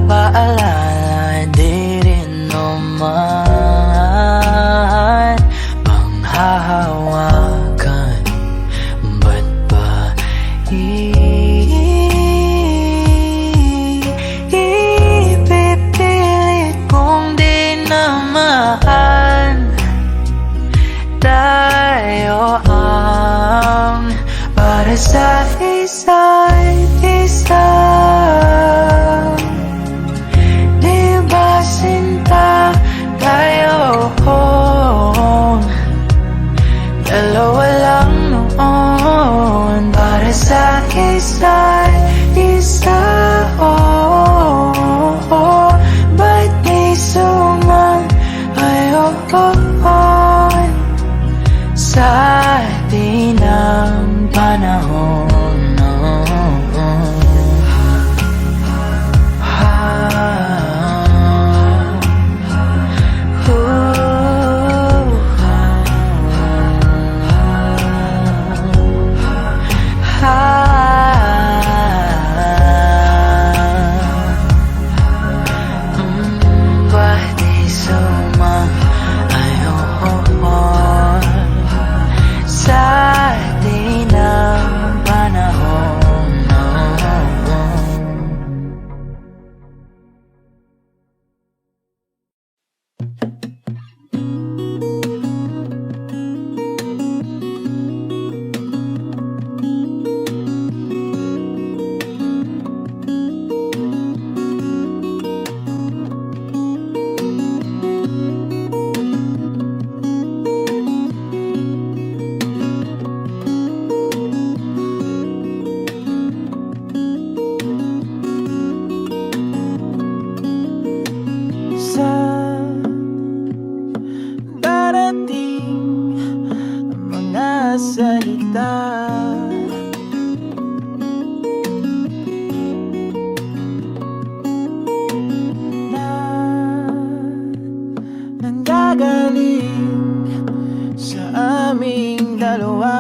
paalala di rin naman panghahawakan? Ba't ba ipipilit kong di naman tayo ang para sa isa't isa? Di ba sinta tayo? Dalawa lang noon para sa isa't isa. Ba't di sumayon sa di ng panahon? Ba't di sumayon sa di ng panahon? Sa darating mga salita, na nanggagaling sa aming dalawa.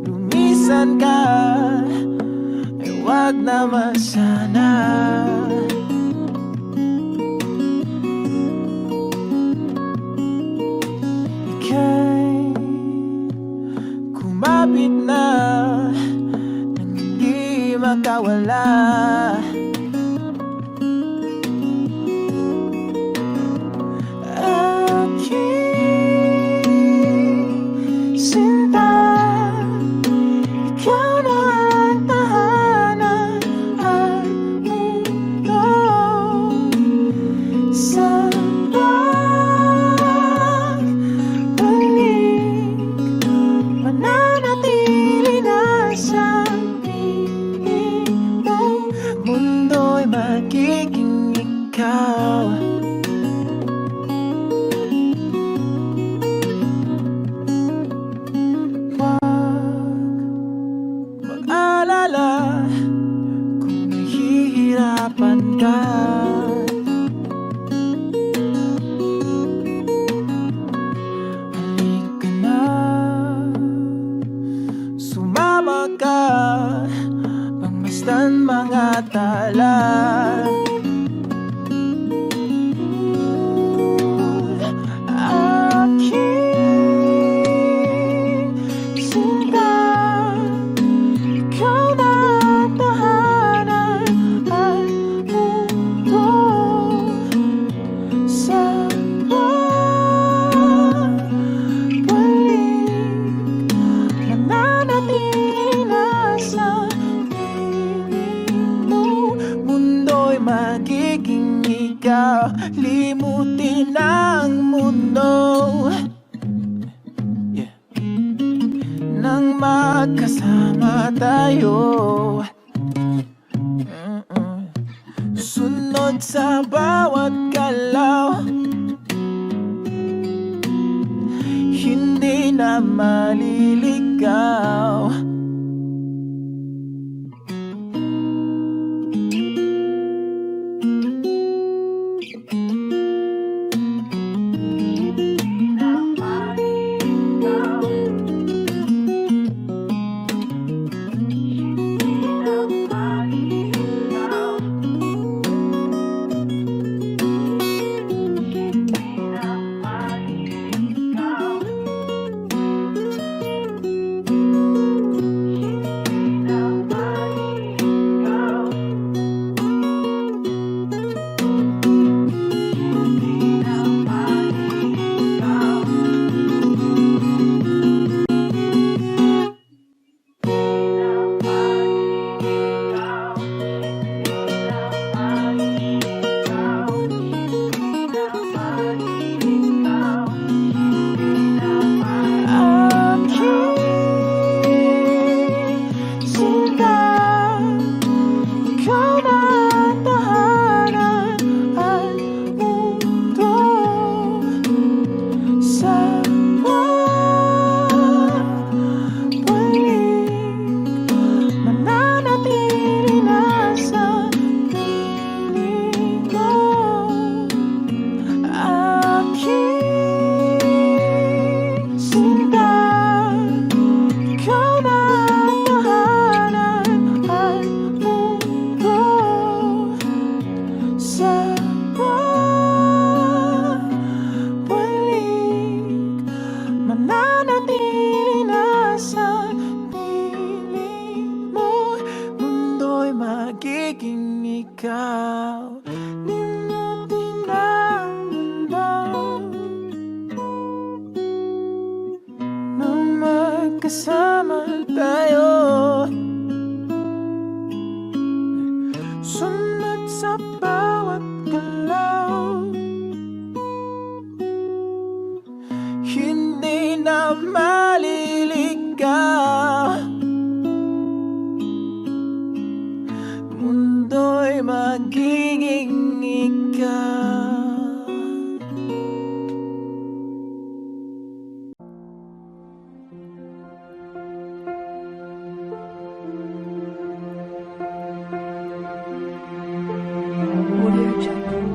Lumisan ka, ay wag naman sana. Ika'y kumapit na nang hindi makawala. Aking sinta, ikaw na ang tahanan at mundo. Sa pagbalik, mananatili na sa piling mo. Mundo'y magiging ikaw. Mag-alala kung nahihirapan ka. Halika na, sumama ka, pangmasdan mga tala. Aking sinta, ikaw na ang tahanan at mundo. Sa pagbalik, mananatili na sa piling mo. Mundo magkasama tayo. Sunod sa bawat galaw, hindi na maliligaw. Magiging ikaw, limutin ang mundo na magkasama tayo. Sunod sa bawat galaw, hindi na maliligaw. Mundo'y magiging ikaw. Audio Jungle.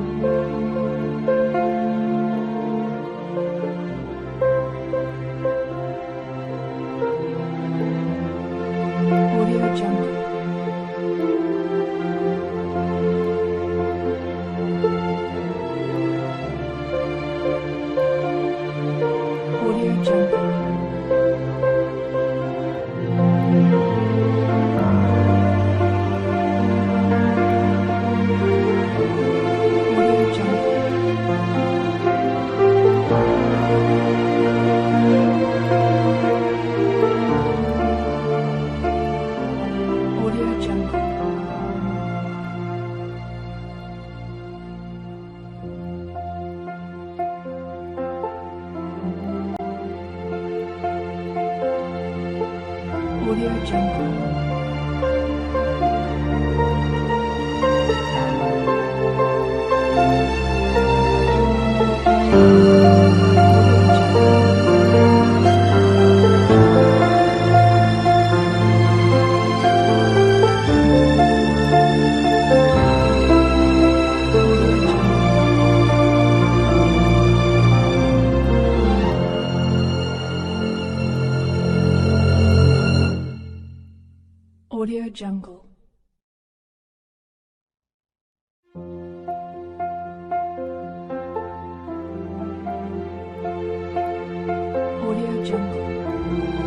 Audio Jungle. Audio Jungle. Audio Jungle. Audio Jungle. Audio Jungle. Audio Jungle. Audio Jungle.